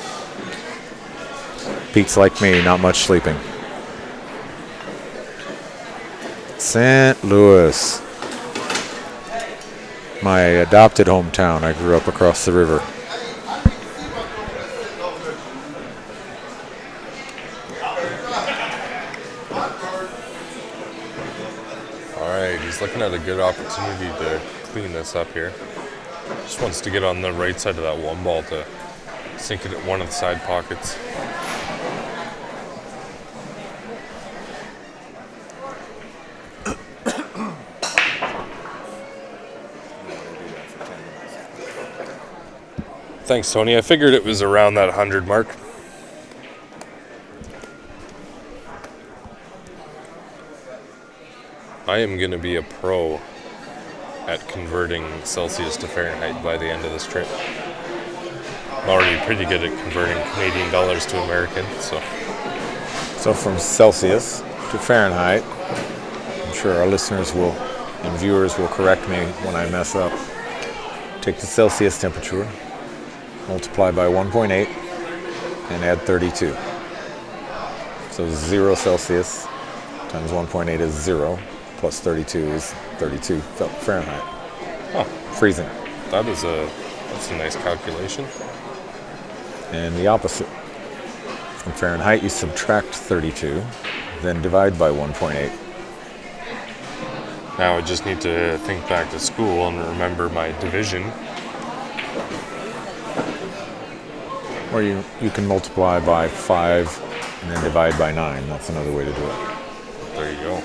Speaker 3: Pete's like me, not much sleeping. St. Louis. My adopted hometown. I grew up across the river.
Speaker 1: All right, he's looking at a good opportunity to clean this up here. Just wants to get on the right side of that 1 ball to sink it at one of the side pockets. Thanks, Tony. I figured it was around that 100 mark. I am going to be a pro at converting Celsius to Fahrenheit by the end of this trip. I'm already pretty good at converting Canadian dollars to American, so.
Speaker 3: So from Celsius to Fahrenheit, I'm sure our listeners will and viewers will correct me when I mess up. Take the Celsius temperature, multiply by 1.8, and add 32. So 0 Celsius times 1.8 is 0, plus 32 is 32 Fahrenheit.
Speaker 1: Oh,
Speaker 3: freezing.
Speaker 1: that's a nice calculation.
Speaker 3: And the opposite. From Fahrenheit, you subtract 32, then divide by 1.8.
Speaker 1: Now I just need to think back to school and remember my division.
Speaker 3: Or you can multiply by 5 and then divide by 9. That's another way to do it.
Speaker 1: There you go.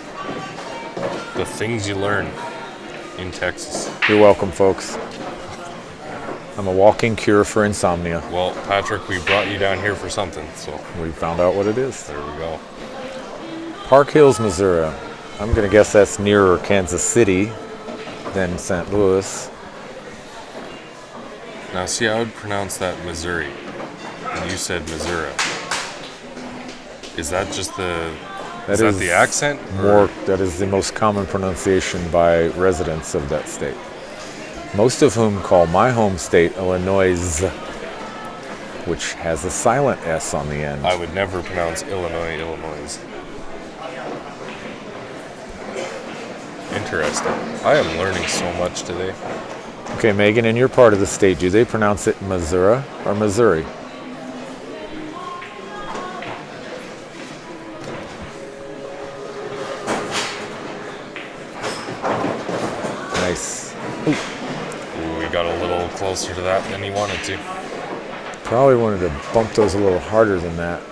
Speaker 1: The things you learn in Texas.
Speaker 3: You're welcome, folks. I'm a walking cure for insomnia.
Speaker 1: Well, Patrick, we brought you down here for something, so.
Speaker 3: We found out what it is.
Speaker 1: There we go.
Speaker 3: Park Hills, Missouri. I'm going to guess that's nearer Kansas City than St. Louis.
Speaker 1: Now, see, I would pronounce that Missouri, and you said Missouri. Is that just the accent?
Speaker 3: That is the most common pronunciation by residents of that state. Most of whom call my home state Illinois, which has a silent S on the end.
Speaker 1: I would never pronounce Illinois. Interesting. I am learning so much today.
Speaker 3: Okay, Megan, in your part of the state, do they pronounce it Missouri or Missouri? Nice.
Speaker 1: Ooh, we got a little closer to that than he wanted to.
Speaker 3: Probably wanted to bump those a little harder than that.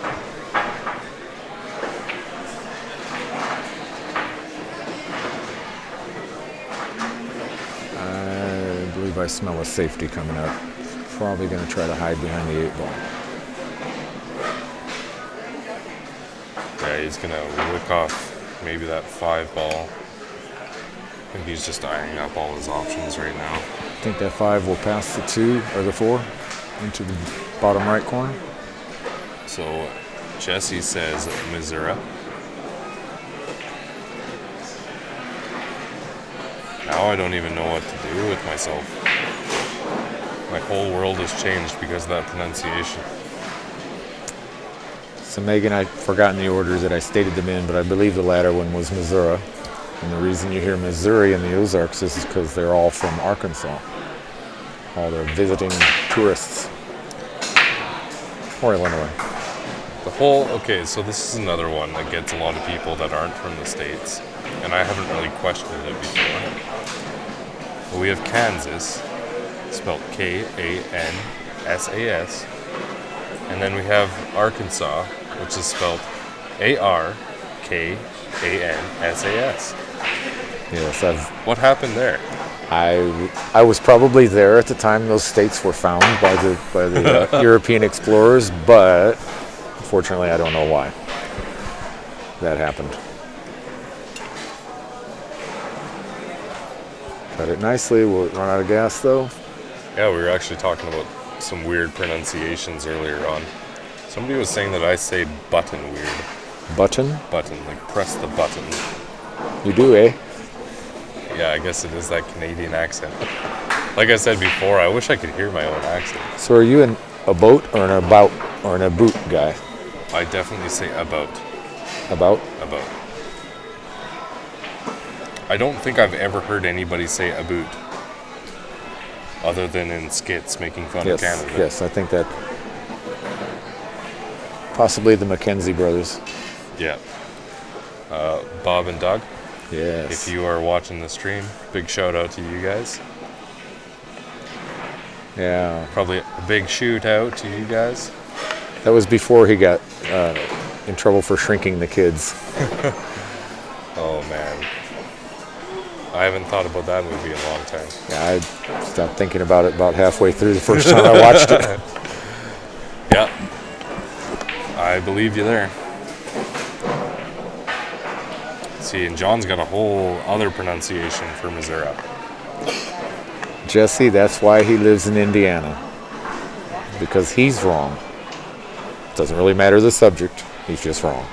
Speaker 3: I believe I smell a safety coming up. Probably going to try to hide behind the 8 ball.
Speaker 1: Yeah, he's going to wick off maybe that 5 ball. I think he's just eyeing up all his options right now.
Speaker 3: I think that 5 will pass the 2 or the 4 into the bottom right corner.
Speaker 1: So Jesse says Missouri. Now I don't even know what to do with myself. My whole world has changed because of that pronunciation.
Speaker 3: So Megan, I've forgotten the order that I stated them in, but I believe the latter one was Missouri. And the reason you hear Missouri in the Ozarks is because they're all from Arkansas. All they're visiting tourists. Or Illinois.
Speaker 1: Okay, so this is another one that gets a lot of people that aren't from the States. And I haven't really questioned it before. But we have Kansas, spelled Kansas. And then we have Arkansas, which is spelled Arkansas.
Speaker 3: Yes,
Speaker 1: What happened there?
Speaker 3: I was probably there at the time those states were found by the European explorers, but unfortunately I don't know why that happened. Cut it nicely. We'll run out of gas though.
Speaker 1: Yeah, we were actually talking about some weird pronunciations earlier on. Somebody was saying that I say button weird.
Speaker 3: Button?
Speaker 1: Button, like press the button.
Speaker 3: You do, eh?
Speaker 1: Yeah, I guess it is that Canadian accent. Like I said before, I wish I could hear my own accent.
Speaker 3: So are you a boat or an about or an aboot guy?
Speaker 1: I definitely say about.
Speaker 3: About?
Speaker 1: About. I don't think I've ever heard anybody say aboot, other than in skits making fun of Canada.
Speaker 3: Yes, I think that possibly the Mackenzie brothers.
Speaker 1: Yeah. Bob and Doug.
Speaker 3: Yes.
Speaker 1: If you are watching the stream, big shout out to you guys.
Speaker 3: Yeah.
Speaker 1: Probably a big shoot out to you guys.
Speaker 3: That was before he got in trouble for shrinking the kids.
Speaker 1: Oh man. I haven't thought about that movie in a long time.
Speaker 3: Yeah, I stopped thinking about it about halfway through the first time I watched it.
Speaker 1: Yeah. I believe you there. See, and John's got a whole other pronunciation for Missouri.
Speaker 3: Jesse, that's why he lives in Indiana. Because he's wrong. Doesn't really matter the subject, he's just wrong.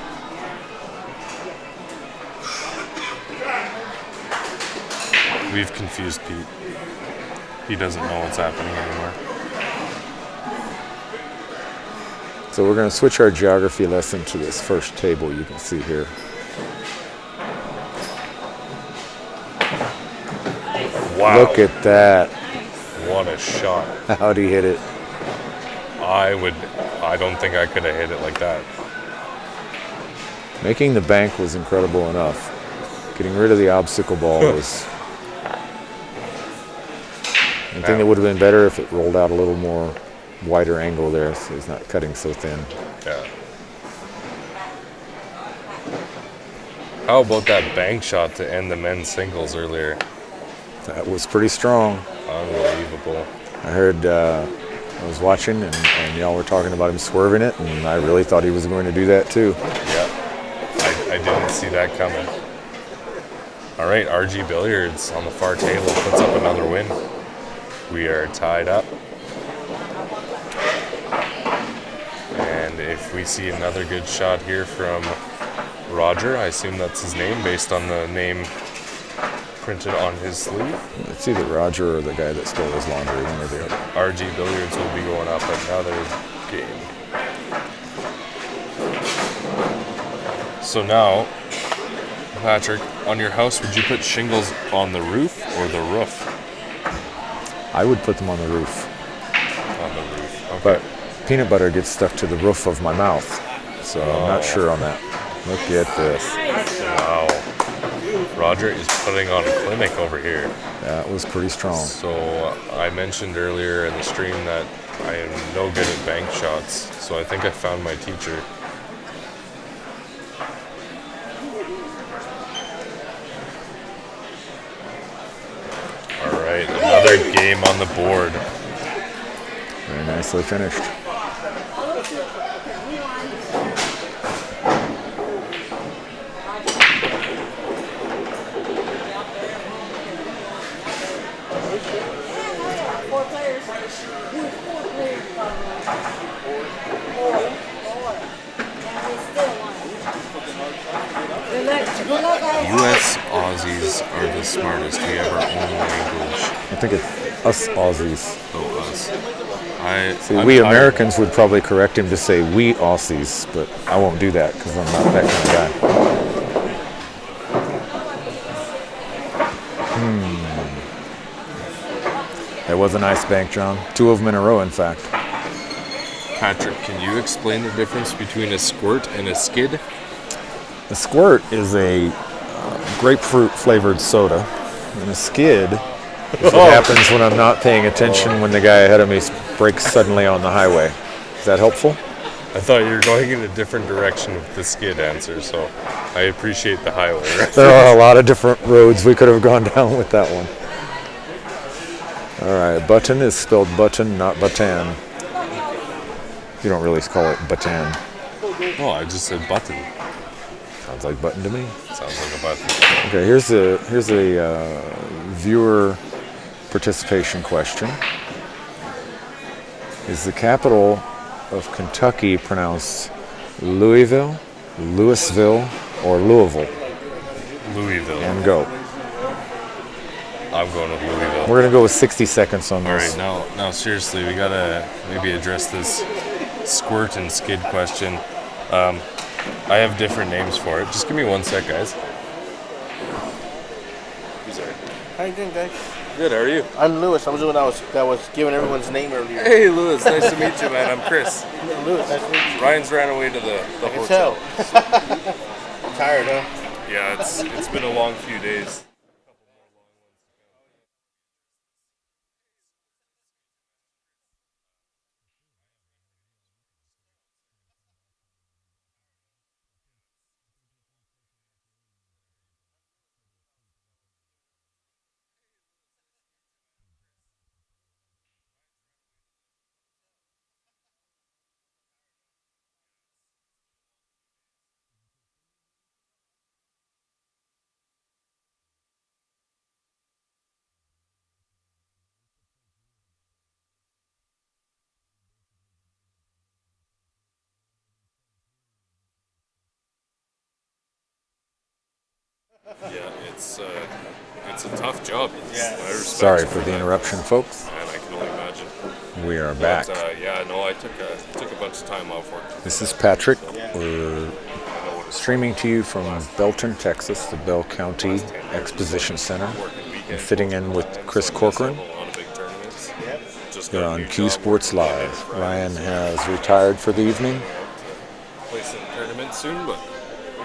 Speaker 1: We've confused Pete. He doesn't know what's happening anymore.
Speaker 3: So we're going to switch our geography lesson to this first table you can see here.
Speaker 1: Wow.
Speaker 3: Look at that.
Speaker 1: What a shot.
Speaker 3: How'd he hit it?
Speaker 1: I don't think I could have hit it like that.
Speaker 3: Making the bank was incredible enough. Getting rid of the obstacle ball was... I think it would have been better if it rolled out a little more wider angle there so he's not cutting so thin.
Speaker 1: Yeah. How about that bank shot to end the men's singles earlier?
Speaker 3: That was pretty strong.
Speaker 1: Unbelievable.
Speaker 3: I heard, I was watching and y'all were talking about him swerving it, and I really thought he was going to do that too.
Speaker 1: Yeah, I didn't see that coming. All right, RG Billiards on the far table puts up another win. We are tied up. And if we see another good shot here from Roger, I assume that's his name based on the name printed on his sleeve.
Speaker 3: It's either Roger or the guy that stole his laundry, one or the other.
Speaker 1: RG Billiards will be going up another game. So now, Patrick, on your house, would you put shingles on the roof or the roof?
Speaker 3: I would put them on the roof.
Speaker 1: On the roof, okay.
Speaker 3: But peanut butter gets stuck to the roof of my mouth, so I'm not sure on that. Look at this.
Speaker 1: Wow. Roger is putting on a clinic over here.
Speaker 3: That was pretty strong.
Speaker 1: So I mentioned earlier in the stream that I am no good at bank shots, so I think I found my teacher. All right, another game on the board.
Speaker 3: Very nicely finished.
Speaker 1: U.S. Aussies are the smartest. We have our own language.
Speaker 3: I think it's us Aussies.
Speaker 1: Oh, us.
Speaker 3: See, we Americans would probably correct him to say we Aussies, but I won't do that because I'm not that kind of guy. That was a nice bank, John. 2 of them in a row, in fact.
Speaker 1: Patrick, can you explain the difference between a squirt and a skid?
Speaker 3: A squirt is a grapefruit-flavored soda, and a skid is what happens when I'm not paying attention when the guy ahead of me brakes suddenly on the highway. Is that helpful?
Speaker 1: I thought you were going in a different direction with the skid answer, so I appreciate the highway reference.
Speaker 3: There are a lot of different roads we could have gone down with that one. All right, button is spelled button, not button. You don't really call it button.
Speaker 1: Oh, I just said button.
Speaker 3: Sounds like button to me.
Speaker 1: Sounds like a button.
Speaker 3: Okay, here's a viewer participation question. Is the capital of Kentucky pronounced Louisville, Louisville, or Louisville?
Speaker 1: Louisville.
Speaker 3: And go.
Speaker 1: I'm going with Louisville.
Speaker 3: We're gonna go with 60 seconds on
Speaker 1: All
Speaker 3: this.
Speaker 1: right, now seriously, we gotta maybe address this squirt and skid question. I have different names for it. Just give me 1 sec, guys.
Speaker 2: How you doing, guys?
Speaker 1: Good, how are you?
Speaker 2: I'm Lewis. I'm the one that was giving everyone's name earlier.
Speaker 1: Hey, Lewis, nice to meet you, man. I'm Chris.
Speaker 2: Lewis, nice to meet you.
Speaker 1: Ryan's ran away to the
Speaker 2: I can
Speaker 1: hotel.
Speaker 2: tell. Tired, huh?
Speaker 1: Yeah, it's been a long few days. Yeah, it's a tough job.
Speaker 2: Yeah.
Speaker 1: I respect
Speaker 3: Sorry
Speaker 1: you
Speaker 3: for the
Speaker 1: that,
Speaker 3: interruption, folks.
Speaker 1: and I can only imagine.
Speaker 3: We are back.
Speaker 1: But yeah, no, I took a bunch of time off work.
Speaker 3: This is Patrick.
Speaker 2: Yeah.
Speaker 3: We're
Speaker 1: I know what it's
Speaker 3: streaming to you from Belton, Texas, the Bell County Exposition Center. I'm fitting in with Chris Corcoran.
Speaker 1: A lot of big tournaments.
Speaker 2: Yep.
Speaker 1: Just
Speaker 3: You're
Speaker 1: got a
Speaker 3: on
Speaker 1: new
Speaker 3: Q
Speaker 1: job
Speaker 3: Sports
Speaker 1: working
Speaker 3: Live.
Speaker 1: weekends,
Speaker 3: Ryan has retired for the evening.
Speaker 1: play some tournaments soon, but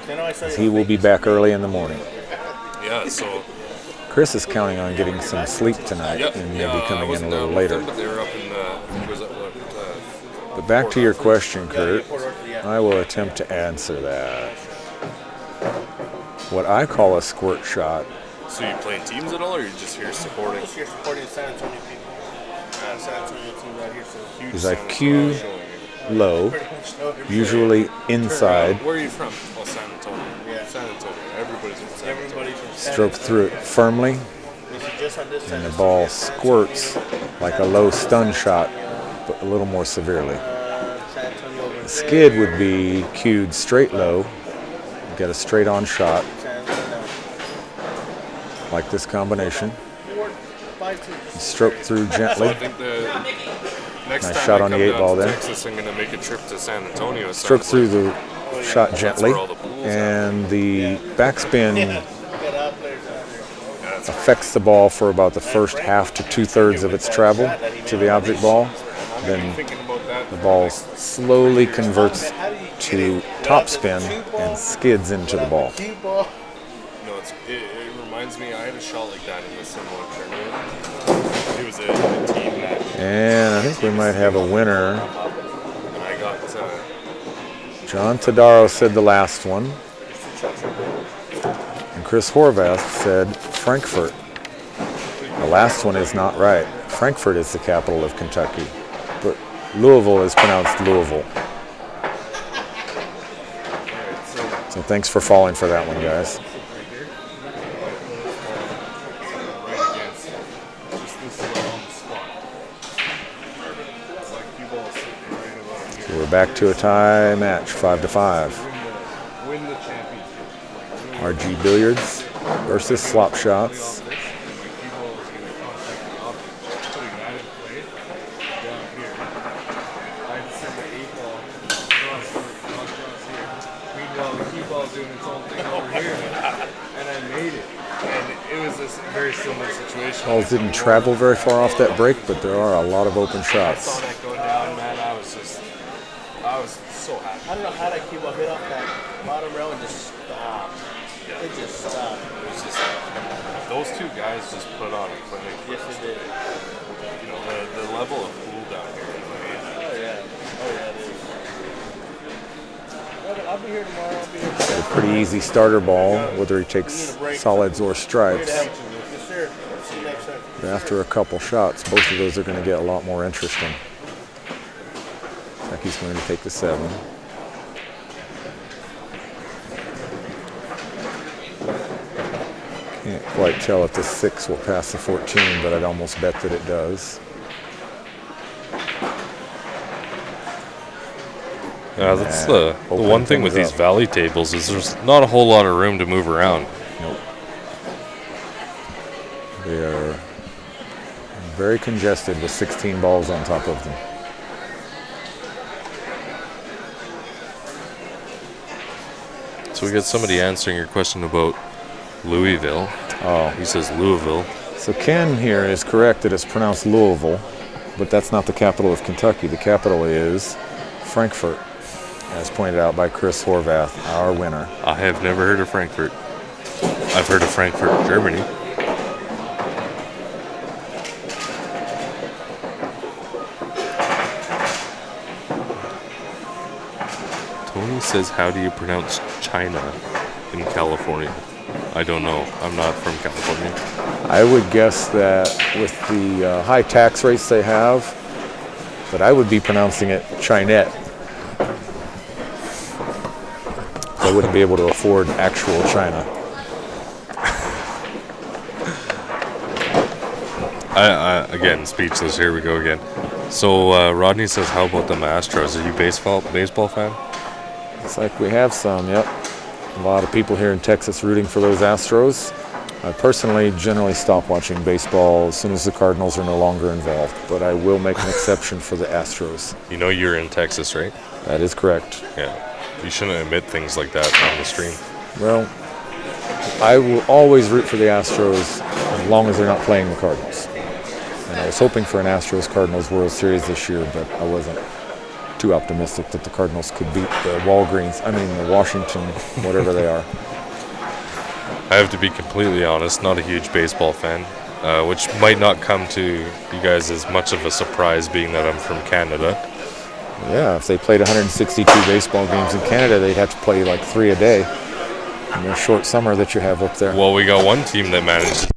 Speaker 2: Then I saw you
Speaker 3: He will be back early in the morning.
Speaker 1: yeah, so
Speaker 3: Chris is counting on getting some sleep tonight
Speaker 1: yep,
Speaker 3: and
Speaker 1: yeah,
Speaker 3: maybe
Speaker 1: I
Speaker 3: coming in a
Speaker 1: wasn't
Speaker 3: little
Speaker 1: down with
Speaker 3: later.
Speaker 1: them, but they were up in was it
Speaker 3: But back to your question, Kurt.
Speaker 2: yeah.
Speaker 3: I will attempt to answer that. What I call a squirt shot
Speaker 1: so you playing teams at all, or you just here supporting?
Speaker 2: Just here supporting the San Antonio people. San Antonio team right here, so
Speaker 1: Huge
Speaker 3: is
Speaker 1: San
Speaker 3: I
Speaker 1: Antonio
Speaker 3: cue
Speaker 1: showing.
Speaker 3: low,
Speaker 2: pretty much know everybody.
Speaker 3: usually inside,
Speaker 1: Where are you from? Oh, San Antonio.
Speaker 2: Yeah.
Speaker 1: San Antonio. Everybody's from San Antonio.
Speaker 2: Everybody's from San
Speaker 3: stroke
Speaker 2: Antonio.
Speaker 3: through it firmly,
Speaker 2: This is just on this side.
Speaker 3: and the
Speaker 2: This is
Speaker 3: ball
Speaker 2: just San
Speaker 3: squirts
Speaker 2: Antonio,
Speaker 3: like
Speaker 2: San
Speaker 3: a low
Speaker 2: Antonio,
Speaker 3: stun
Speaker 2: San
Speaker 3: shot,
Speaker 2: Antonio,
Speaker 3: but a little more severely.
Speaker 2: San Antonio over
Speaker 3: The skid would
Speaker 2: there,
Speaker 3: be cued straight low, get a straight on shot,
Speaker 2: San Antonio.
Speaker 3: like this combination.
Speaker 2: 4, 5 teams.
Speaker 3: Stroke through
Speaker 1: So I
Speaker 3: gently,
Speaker 1: think the next
Speaker 3: Nice
Speaker 1: time
Speaker 3: shot
Speaker 1: I
Speaker 3: on the
Speaker 1: come
Speaker 3: 8
Speaker 1: down
Speaker 3: ball
Speaker 1: to
Speaker 3: there.
Speaker 1: Texas, I'm going to make a trip to San Antonio. It
Speaker 3: stroke
Speaker 1: sounds
Speaker 3: through
Speaker 1: like
Speaker 3: the shot gently,
Speaker 1: where all the pools are.
Speaker 3: and the backspin
Speaker 2: Yeah. Get out there, down there.
Speaker 1: Yeah, it's
Speaker 3: affects the ball for about the first half to 2/3 of its travel to the object ball. Then
Speaker 1: thinking about that.
Speaker 3: the ball slowly converts to topspin and skids into the ball.
Speaker 2: Cue ball.
Speaker 1: No, it reminds me. I had a shot like that in a similar tournament. It was a team match,
Speaker 3: And I think we might have a winner.
Speaker 1: and I got
Speaker 3: John Tadaro said the last one, and Chris Horvath said Frankfurt. The last one is not right. Frankfurt is the capital of Kentucky, but Louisville is pronounced Louisville. So thanks for falling for that one, guys.
Speaker 1: right against. Just this is on the spot. It's like cue ball sitting right about here.
Speaker 3: So we're back to a tie match, 5-5.
Speaker 1: Win the championship.
Speaker 3: RG Billiards versus Slop Shots.
Speaker 1: My cue ball is going to contact the object. Putting that in play down here. I had to send the 8 ball across here. Meanwhile, the cue ball doing its own thing over here, and I made it. And it was this very similar situation.
Speaker 3: Balls didn't travel very far off that break, but there are a lot of open
Speaker 1: I saw
Speaker 3: shots.
Speaker 1: that go down, man. I was so happy.
Speaker 2: I don't know how that cue ball hit off that bottom rail and just stopped. It just stopped.
Speaker 1: It was just those two guys just put on a clinic.
Speaker 2: Yes, it did.
Speaker 1: You know, the level of pool down here is amazing.
Speaker 2: Oh, yeah. Oh, yeah, it is. I'll be here tomorrow. I'll be here tomorrow.
Speaker 3: A pretty easy starter ball, whether he takes solids or stripes.
Speaker 2: Yes, sir. See you next time.
Speaker 3: But after a couple shots, both of those are going to get a lot more interesting. Like he's going to take the 7. Can't quite tell if the 6 will pass the 14, but I'd almost bet that it does.
Speaker 1: Yeah, that's the
Speaker 3: open
Speaker 1: one thing with
Speaker 3: things
Speaker 1: these
Speaker 3: up.
Speaker 1: valley tables is there's not a whole lot of room to move around.
Speaker 3: Nope. They are very congested with 16 balls on top of them.
Speaker 1: So we got somebody answering your question about Louisville.
Speaker 3: Oh,
Speaker 1: He says Louisville.
Speaker 3: so Ken here is correct that it's pronounced Louisville, but that's not the capital of Kentucky. The capital is Frankfurt, as pointed out by Chris Horvath, our winner.
Speaker 1: I have never heard of Frankfurt. I've heard of Frankfurt, Germany. Tony says, how do you pronounce China in California? I don't know. I'm not from California.
Speaker 3: I would guess that with the high tax rates they have, that I would be pronouncing it Chinette. I wouldn't be able to afford actual China.
Speaker 1: Again, speechless. Here we go again. So Rodney says, how about the Astros? Are you baseball fan?
Speaker 3: It's like we have some, yep. A lot of people here in Texas rooting for those Astros. I personally generally stop watching baseball as soon as the Cardinals are no longer involved, but I will make an exception for the Astros.
Speaker 1: You know you're in Texas, right?
Speaker 3: That is correct.
Speaker 1: Yeah. You shouldn't admit things like that on the stream.
Speaker 3: Well, I will always root for the Astros as long as they're not playing the Cardinals. And I was hoping for an Astros-Cardinals World Series this year, but I wasn't too optimistic that the Cardinals could beat the the Washington, whatever they are.
Speaker 1: I have to be completely honest, not a huge baseball fan, which might not come to you guys as much of a surprise being that I'm from Canada.
Speaker 3: Yeah, if they played 162 baseball games in Canada, they'd have to play like 3 a day in their short summer that you have up there.
Speaker 1: Well, we got one team that manages.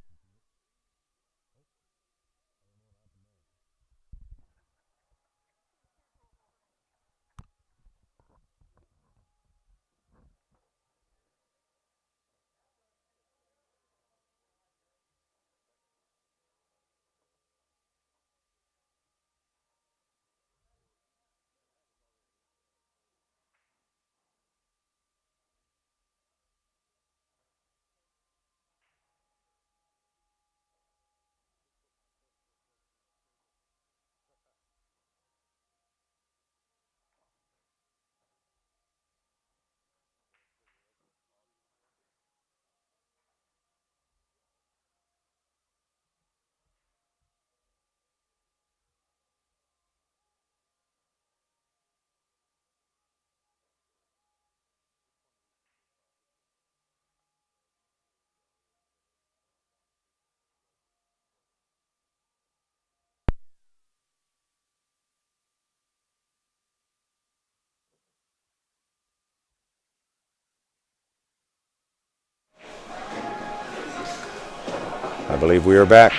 Speaker 3: I believe we are back.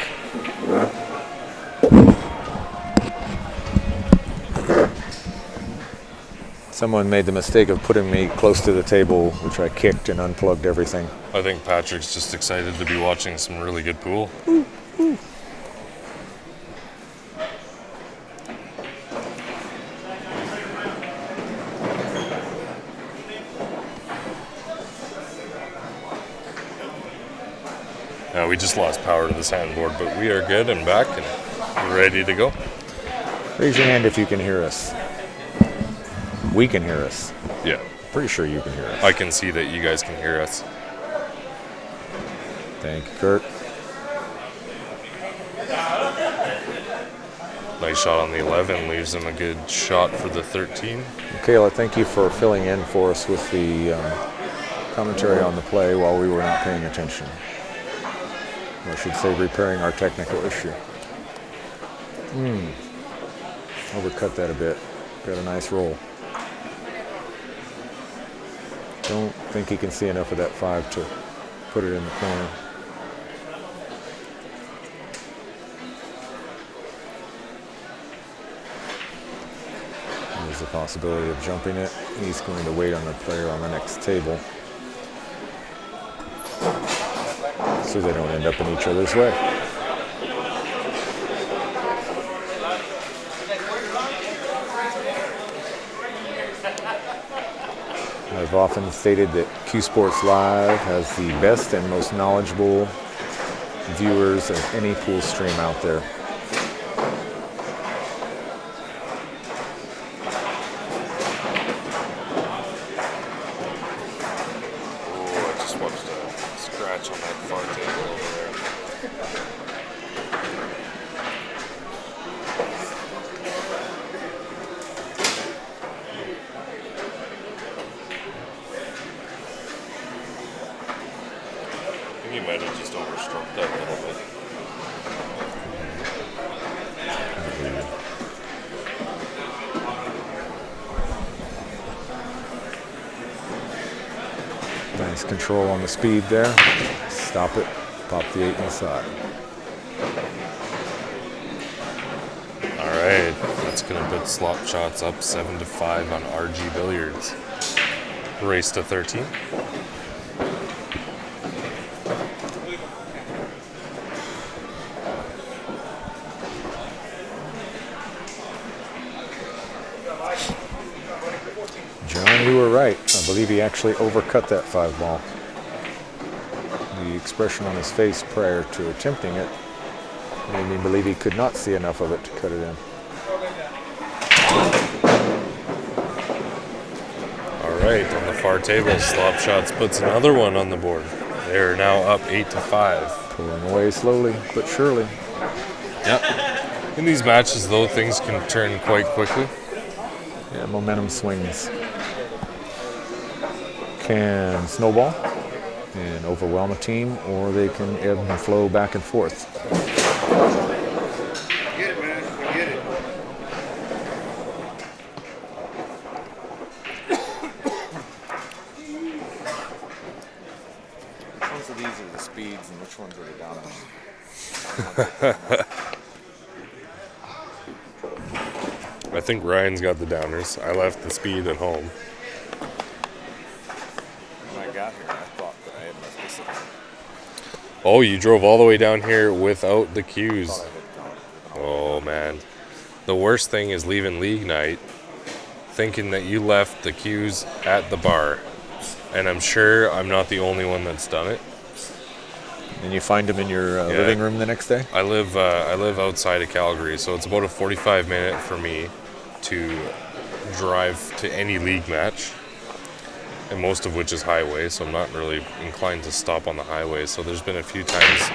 Speaker 3: Someone made the mistake of putting me close to the table, which I kicked and unplugged everything.
Speaker 1: I think Patrick's just excited to be watching some really good pool. We just lost power to the sandboard, but we are good and back and ready to go.
Speaker 3: Raise your hand if you can hear us. We can hear us.
Speaker 1: Yeah.
Speaker 3: Pretty sure you can hear us.
Speaker 1: I can see that you guys can hear us.
Speaker 3: Thank you, Kurt.
Speaker 1: Nice shot on the 11, leaves him a good shot for the 13.
Speaker 3: Kayla, thank you for filling in for us with the commentary on the play while we were not paying attention. Or I should say repairing our technical issue. Overcut that a bit. Got a nice roll. Don't think he can see enough of that 5 to put it in the corner. There's the possibility of jumping it. He's going to wait on the player on the next table so they don't end up in each other's way. I've often stated that Q Sports Live has the best and most knowledgeable viewers of any pool stream out there.
Speaker 1: Oh, I just watched a scratch on that far table over there. I think he might have just overstroked that a little bit.
Speaker 3: Nice control on the speed there. Stop it. Pop the 8 inside.
Speaker 1: All right, that's gonna put slop shots up 7-5 on RG Billiards. Race to 13.
Speaker 3: John, you were right. I believe he actually overcut that 5-ball. The expression on his face prior to attempting it made me believe he could not see enough of it to cut it in.
Speaker 1: All right, on the far table, Slop Shots puts another one on the board. They're now up 8-5.
Speaker 3: Pulling away slowly but surely.
Speaker 1: Yep. In these matches, though, things can turn quite quickly.
Speaker 3: Yeah, momentum swings can snowball and overwhelm a team, or they can ebb and flow back and forth.
Speaker 4: Get it, man. Get it.
Speaker 3: Which ones of these are the speeds and which ones are the dominants?
Speaker 1: I think Ryan's got the downers. I left the speed at home.
Speaker 3: When I got here, I thought that I had left this at home.
Speaker 1: Oh, you drove all the way down here without the cues. Oh, man. The worst thing is leaving league night thinking that you left the cues at the bar. And I'm sure I'm not the only one that's done it.
Speaker 3: And you find them in your living room the next day?
Speaker 1: I live outside of Calgary, so it's about a 45-minute for me to drive to any league match, and most of which is highway, so I'm not really inclined to stop on the highway. So there's been a few times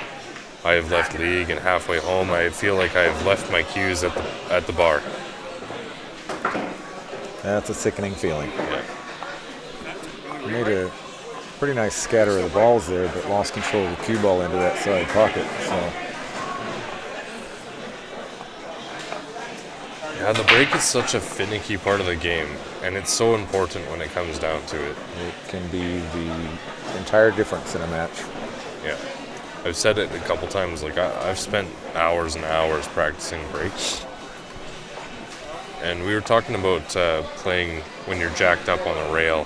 Speaker 1: I have left league, and halfway home I feel like I've left my cues at the bar.
Speaker 3: That's a sickening feeling.
Speaker 1: Yeah.
Speaker 3: You made a pretty nice scatter of the balls there, but lost control of the cue ball into that side pocket. So
Speaker 1: Yeah, the break is such a finicky part of the game, and it's so important when it comes down to it.
Speaker 3: it can be the entire difference in a match.
Speaker 1: Yeah. I've said it a couple times, like I've spent hours and hours practicing breaks. And we were talking about playing when you're jacked up on a rail,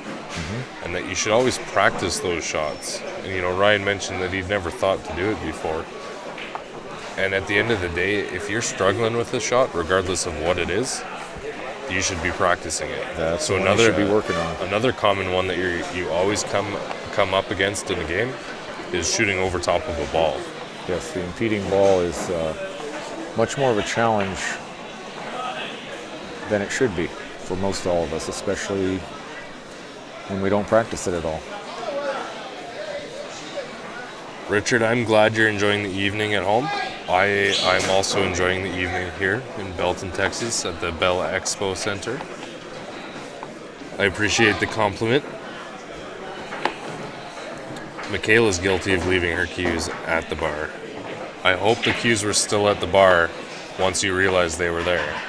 Speaker 1: and that you should always practice those shots. And, you know, Ryan mentioned that he'd never thought to do it before. And at the end of the day, if you're struggling with a shot, regardless of what it is, you should be practicing it.
Speaker 3: That's
Speaker 1: so
Speaker 3: what
Speaker 1: another
Speaker 3: you should be working on.
Speaker 1: Another common one that you always come up against in a game is shooting over top of a ball.
Speaker 3: Yes, the impeding ball is much more of a challenge than it should be for most all of us, especially when we don't practice it at all.
Speaker 1: Richard, I'm glad you're enjoying the evening at home. I'm also enjoying the evening here in Belton, Texas at the Bell Expo Center. I appreciate the compliment. Michaela's guilty of leaving her cues at the bar. I hope the cues were still at the bar once you realized they were there.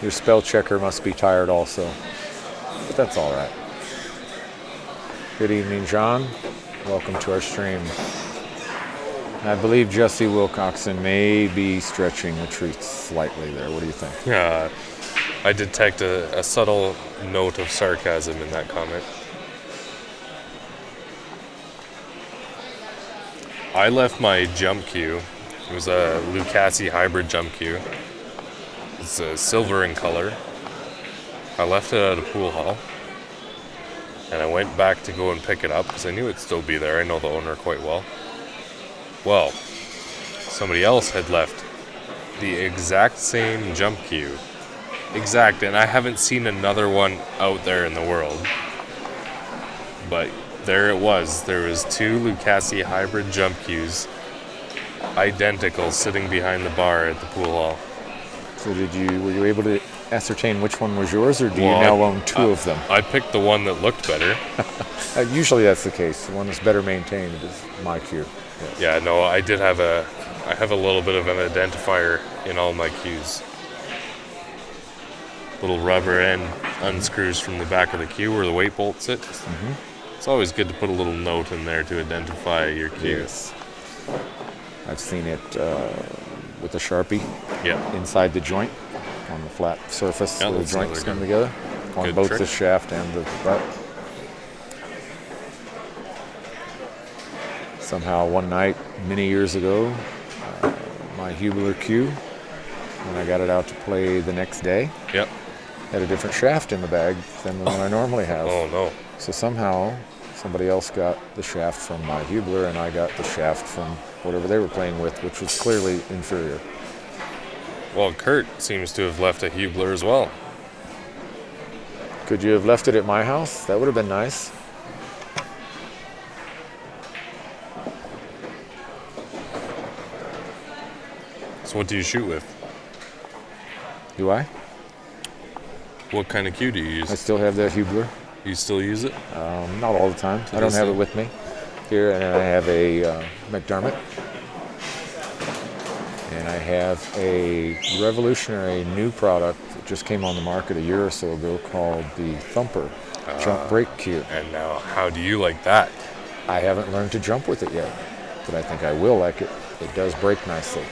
Speaker 3: Your spell checker must be tired also, but that's all right. Good evening, John. Welcome to our stream. I believe Jesse Wilcoxon may be stretching the truth slightly there. What do you think?
Speaker 1: I detect a subtle note of sarcasm in that comment. I left my jump cue. It was a Lucasi hybrid jump cue. It's silver in color. I left it at a pool hall. And I went back to go and pick it up because I knew it'd still be there. I know the owner quite well. Well, somebody else had left the exact same jump cue. Exact, and I haven't seen another one out there in the world. But there it was. There was two Lucasi hybrid jump cues, identical, sitting behind the bar at the pool hall.
Speaker 3: So were you able to ascertain which one was yours, or do you now own two of them?
Speaker 1: I picked the one that looked better.
Speaker 3: Usually that's the case. The one that's better maintained is my cue. Yes.
Speaker 1: Yeah, no, I have a little bit of an identifier in all my cues. Little rubber end unscrews from the back of the cue where the weight bolt sits. It's always good to put a little note in there to identify your cue.
Speaker 3: Yes. I've seen it with a Sharpie inside the joint on the flat surface where the joints come together on
Speaker 1: Good
Speaker 3: both
Speaker 1: trick.
Speaker 3: the shaft and the butt. Somehow one night, many years ago, my Hubler cue when I got it out to play the next day,
Speaker 1: Yep.
Speaker 3: had a different shaft in the bag than the one I normally have.
Speaker 1: Oh no.
Speaker 3: So somehow somebody else got the shaft from my Hubler, and I got the shaft from whatever they were playing with, which was clearly inferior.
Speaker 1: Well, Kurt seems to have left a Hubler as well.
Speaker 3: Could you have left it at my house? That would have been nice.
Speaker 1: So what do you shoot with?
Speaker 3: Do I?
Speaker 1: What kind of cue do you
Speaker 3: I
Speaker 1: use?
Speaker 3: still have that Hubler.
Speaker 1: You still use it?
Speaker 3: Not all the time. I don't
Speaker 1: this
Speaker 3: have it
Speaker 1: day?
Speaker 3: with me here, and I have a McDermott. And I have a revolutionary new product that just came on the market a year or so ago called the Thumper jump brake cue.
Speaker 1: And now, how do you like that?
Speaker 3: I haven't learned to jump with it yet, but I think I will like it. It does brake nicely.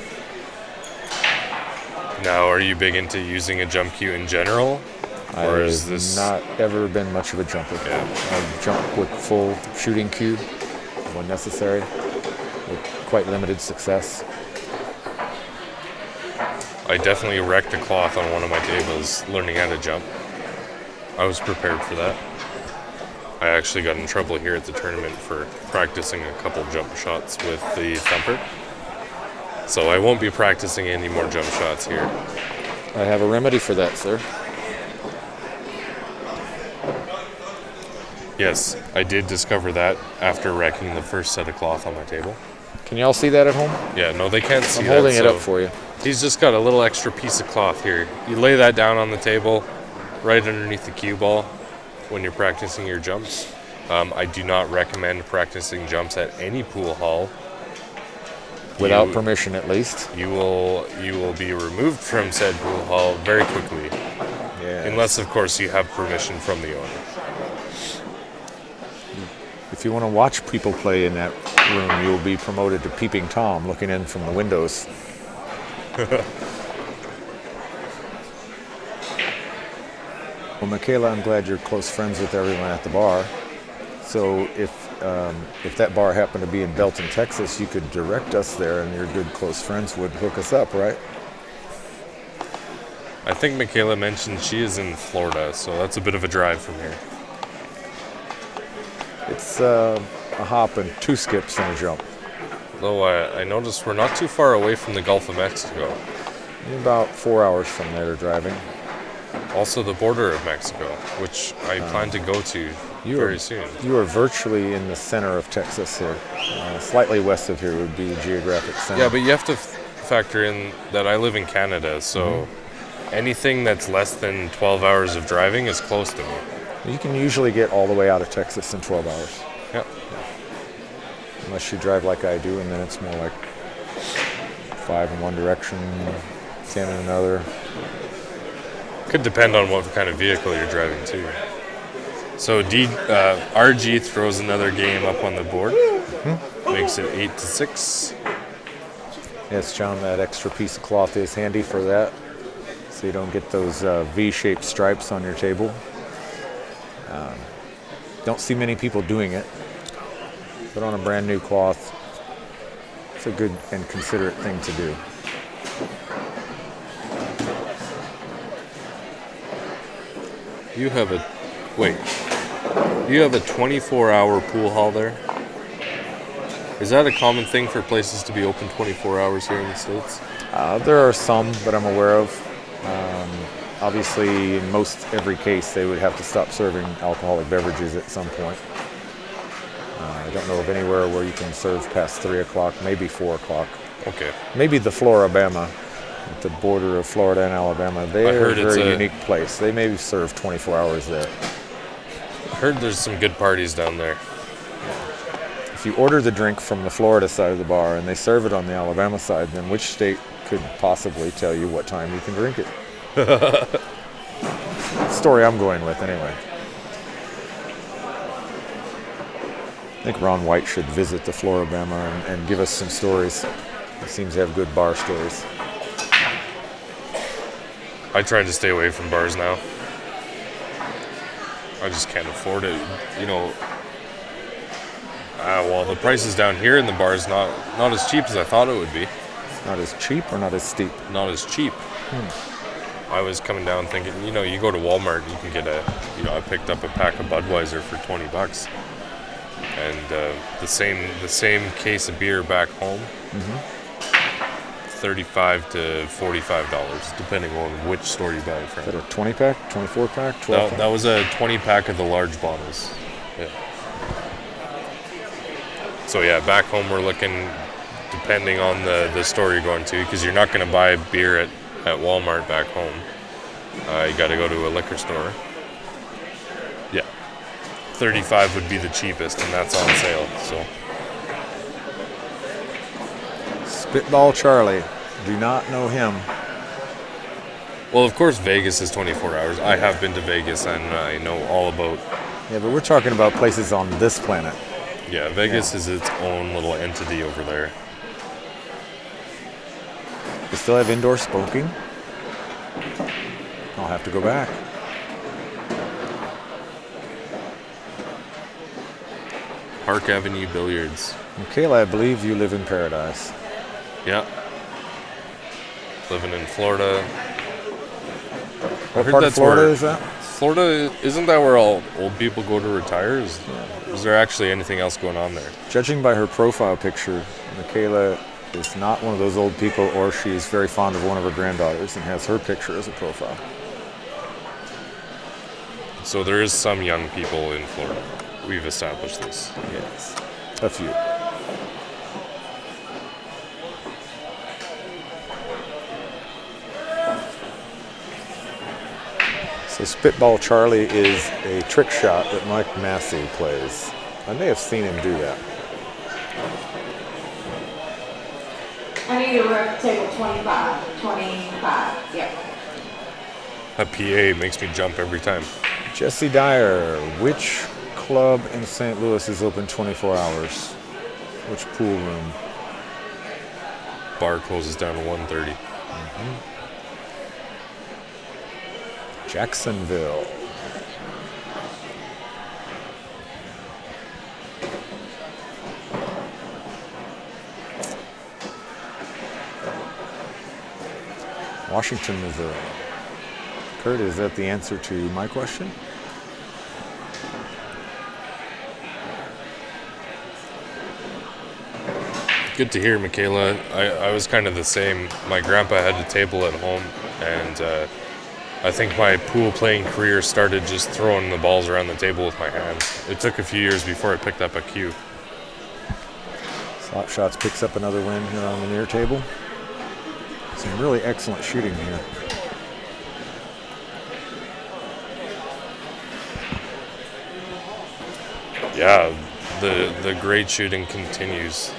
Speaker 1: Now, are you big into using a jump cue in general? Or is
Speaker 3: I've
Speaker 1: this
Speaker 3: not ever been much of a jumper.
Speaker 1: Yeah.
Speaker 3: I jump with full shooting cue when necessary, with quite limited success.
Speaker 1: I definitely wrecked a cloth on one of my tables learning how to jump. I was prepared for that. I actually got in trouble here at the tournament for practicing a couple jump shots with the Thumper. So I won't be practicing any more jump shots here.
Speaker 3: I have a remedy for that, sir.
Speaker 1: Yes, I did discover that after wrecking the first set of cloth on my table.
Speaker 3: Can y'all see that at home?
Speaker 1: Yeah, no, they can't see
Speaker 3: I'm
Speaker 1: that.
Speaker 3: holding it
Speaker 1: so
Speaker 3: up for you.
Speaker 1: He's just got a little extra piece of cloth here. You lay that down on the table, right underneath the cue ball when you're practicing your jumps. I do not recommend practicing jumps at any pool hall.
Speaker 3: Without permission, at least.
Speaker 1: You will be removed from said pool hall very quickly,
Speaker 3: Yeah.
Speaker 1: unless of course you have permission from the owner.
Speaker 3: If you want to watch people play in that room, you'll be promoted to Peeping Tom, looking in from the windows. Well, Michaela, I'm glad you're close friends with everyone at the bar. So if that bar happened to be in Belton, Texas, you could direct us there, and your good close friends would hook us up, right?
Speaker 1: I think Michaela mentioned she is in Florida, so that's a bit of a drive from here.
Speaker 3: It's a hop and two skips and a jump.
Speaker 1: Though I noticed we're not too far away from the Gulf of Mexico.
Speaker 3: About 4 hours from there driving.
Speaker 1: Also the border of Mexico, which I plan to go to very soon.
Speaker 3: You are virtually in the center of Texas here. Slightly west of here would be Geographic Center.
Speaker 1: Yeah, but you have to factor in that I live in Canada, so anything that's less than 12 hours of driving is close to me.
Speaker 3: You can usually get all the way out of Texas in 12 hours.
Speaker 1: Yep.
Speaker 3: Unless you drive like I do, and then it's more like 5 in one direction, 10 in another.
Speaker 1: Could depend on what kind of vehicle you're driving too. So RG throws another game up on the board. Makes it 8-6.
Speaker 3: Yes, John, that extra piece of cloth is handy for that, so you don't get those V-shaped stripes on your table. Don't see many people doing it, but on a brand new cloth, it's a good and considerate thing to do.
Speaker 1: You have a 24-hour pool hall there? Is that a common thing for places to be open 24 hours here in the States?
Speaker 3: There are some that I'm aware of. Obviously, in every case, they would have to stop serving alcoholic beverages at some point. I don't know of anywhere where you can serve past 3 o'clock, maybe 4 o'clock.
Speaker 1: Okay.
Speaker 3: Maybe the Floribama, at the border of Florida and Alabama. They're a very unique place. They may serve 24 hours there.
Speaker 1: I heard there's some good parties down there.
Speaker 3: If you order the drink from the Florida side of the bar and they serve it on the Alabama side, then which state could possibly tell you what time you can drink it? Story I'm going with, anyway. I think Ron White should visit the Floribama and give us some stories. He seems to have good bar stories.
Speaker 1: I try to stay away from bars now. I just can't afford it. Well, the prices down here in the bar is not as cheap as I thought it would be.
Speaker 3: Not as cheap or not as steep?
Speaker 1: not as cheap. I was coming down thinking, you go to Walmart, you can get I picked up a pack of Budweiser for $20, and the same case of beer back home, $35 to $45, depending on which store you buy it from.
Speaker 3: Is that a 20 pack, 24 pack, 12 pack?
Speaker 1: That was a 20 pack of the large bottles. Yeah. So yeah, back home we're looking, depending on the store you're going to, because you're not going to buy beer at Walmart back home. You got to go to a liquor store. Yeah, 35 would be the cheapest, and that's on sale. So
Speaker 3: Spitball Charlie. Do not know him.
Speaker 1: well, of course, Vegas is 24 hours. I have been to Vegas, and I know all about.
Speaker 3: Yeah, but we're talking about places on this planet.
Speaker 1: Yeah, Vegas is its own little entity over there.
Speaker 3: They still have indoor smoking. I'll have to go back.
Speaker 1: Park Avenue Billiards.
Speaker 3: Michaela, I believe you live in paradise.
Speaker 1: Yeah. Living in Florida.
Speaker 3: What
Speaker 1: heard
Speaker 3: part of
Speaker 1: that's
Speaker 3: Florida
Speaker 1: where-
Speaker 3: is that?
Speaker 1: Florida, isn't that where all old people go to retire? Is there actually anything else going on there?
Speaker 3: Judging by her profile picture, Michaela is not one of those old people, or she's very fond of one of her granddaughters and has her picture as a profile.
Speaker 1: So there is some young people in Florida. We've established this.
Speaker 3: Yes. A few. So Spitball Charlie is a trick shot that Mike Massey plays. I may have seen him do that.
Speaker 4: I need to work table 25, yep.
Speaker 1: A PA makes me jump every time.
Speaker 3: Jesse Dyer, which club in St. Louis is open 24 hours? Which pool room?
Speaker 1: Bar closes down to 1:30.
Speaker 3: Jacksonville. Washington, Missouri. Kurt, is that the answer to my question?
Speaker 1: Good to hear, Michaela. I was kind of the same. My grandpa had a table at home, and I think my pool playing career started just throwing the balls around the table with my hands. It took a few years before I picked up a cue.
Speaker 3: Slap Shots picks up another win here on the near table. Some really excellent shooting here.
Speaker 1: Yeah, the great shooting continues.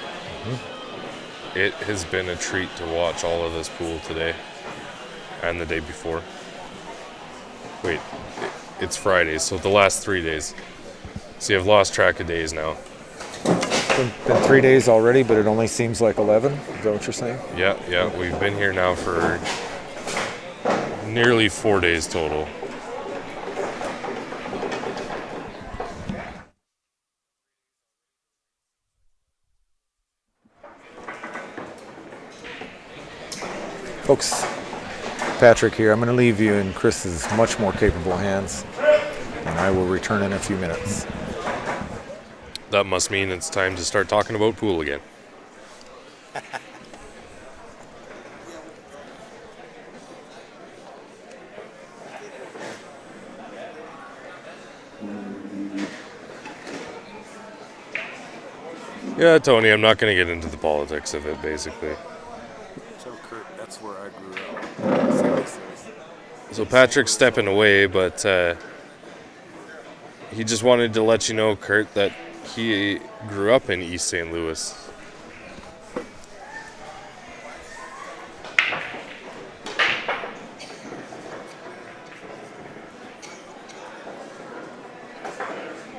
Speaker 1: It has been a treat to watch all of this pool today and the day before. Wait, it's Friday, so the last 3 days. See, I've lost track of days now.
Speaker 3: Been 3 days already, but it only seems like 11. Is that what you're saying?
Speaker 1: Yeah, we've been here now for nearly 4 days total.
Speaker 3: Folks, Patrick here. I'm going to leave you in Chris's much more capable hands, and I will return in a few minutes.
Speaker 1: That must mean it's time to start talking about pool again. Yeah, Tony, I'm not going to get into the politics of it, basically.
Speaker 3: Tell Kurt that's where I grew up.
Speaker 1: So Patrick's stepping away, but he just wanted to let you know, Kurt, that he grew up in East St. Louis.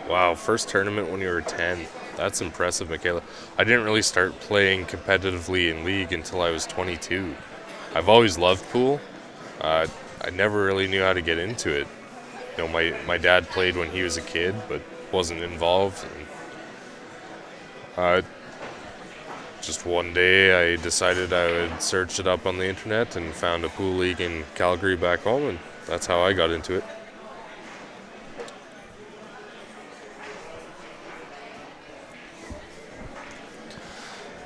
Speaker 1: Wow, first tournament when you were 10. That's impressive, Michaela. I didn't really start playing competitively in league until I was 22. I've always loved pool. I never really knew how to get into it. You know, my dad played when he was a kid, but wasn't involved. And, Just one day I decided I would search it up on the internet and found a pool league in Calgary back home, and that's how I got into it.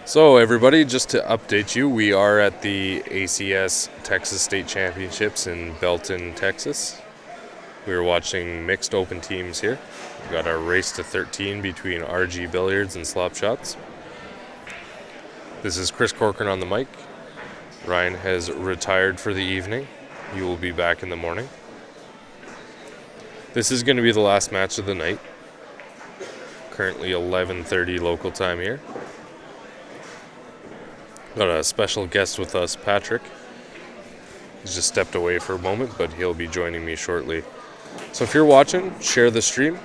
Speaker 1: So everybody, just to update you, we are at the ACS Texas State Championships in Belton, Texas. We're watching mixed open teams here. We've got our race to 13 between RG Billiards and Slop Shots. This is Chris Corcoran on the mic. Ryan has retired for the evening. He will be back in the morning. This is going to be the last match of the night. Currently 11:30 local time here. Got a special guest with us, Patrick. He's just stepped away for a moment, but he'll be joining me shortly. So if you're watching, share the stream,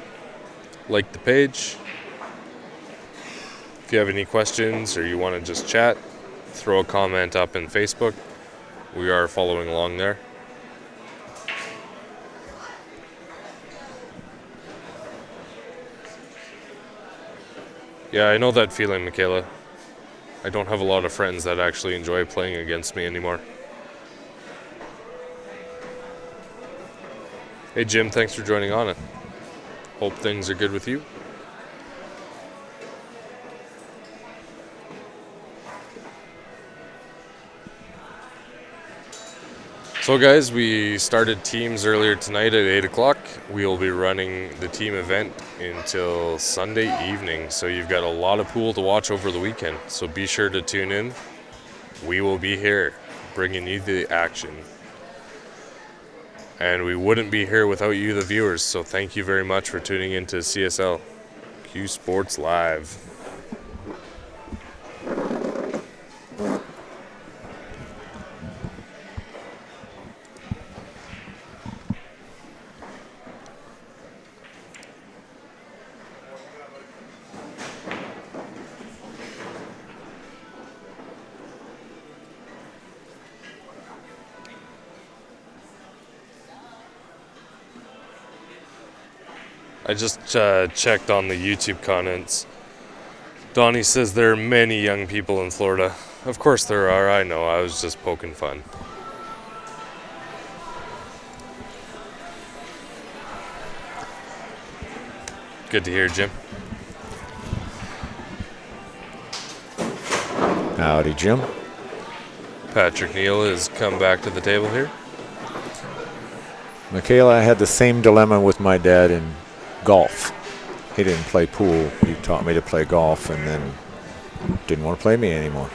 Speaker 1: like the page. If you have any questions or you want to just chat, throw a comment up in Facebook. We are following along there. Yeah, I know that feeling, Michaela. I don't have a lot of friends that actually enjoy playing against me anymore. Hey Jim, thanks for joining on it. Hope things are good with you. So guys, we started teams earlier tonight at 8 o'clock. We will be running the team event until Sunday evening. So you've got a lot of pool to watch over the weekend. So be sure to tune in. We will be here bringing you the action. And we wouldn't be here without you, the viewers. So thank you very much for tuning in to CSL Q Sports Live. I just checked on the YouTube comments. Donnie says there are many young people in Florida. Of course there are, I know. I was just poking fun. Good to hear, Jim.
Speaker 3: Howdy, Jim.
Speaker 1: Patrick Neal has come back to the table here.
Speaker 3: Michaela, I had the same dilemma with my dad in golf. He didn't play pool. He taught me to play golf and then didn't want to play me anymore.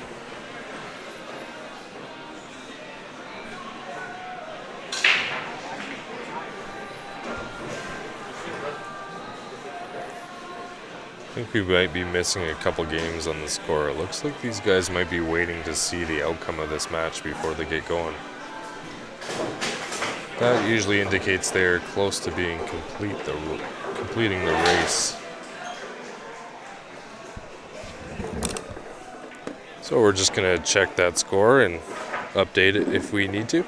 Speaker 1: I think we might be missing a couple games on the score. It looks like these guys might be waiting to see the outcome of this match before they get going. That usually indicates they're close to being completing the race. So we're just going to check that score and update it if we need to.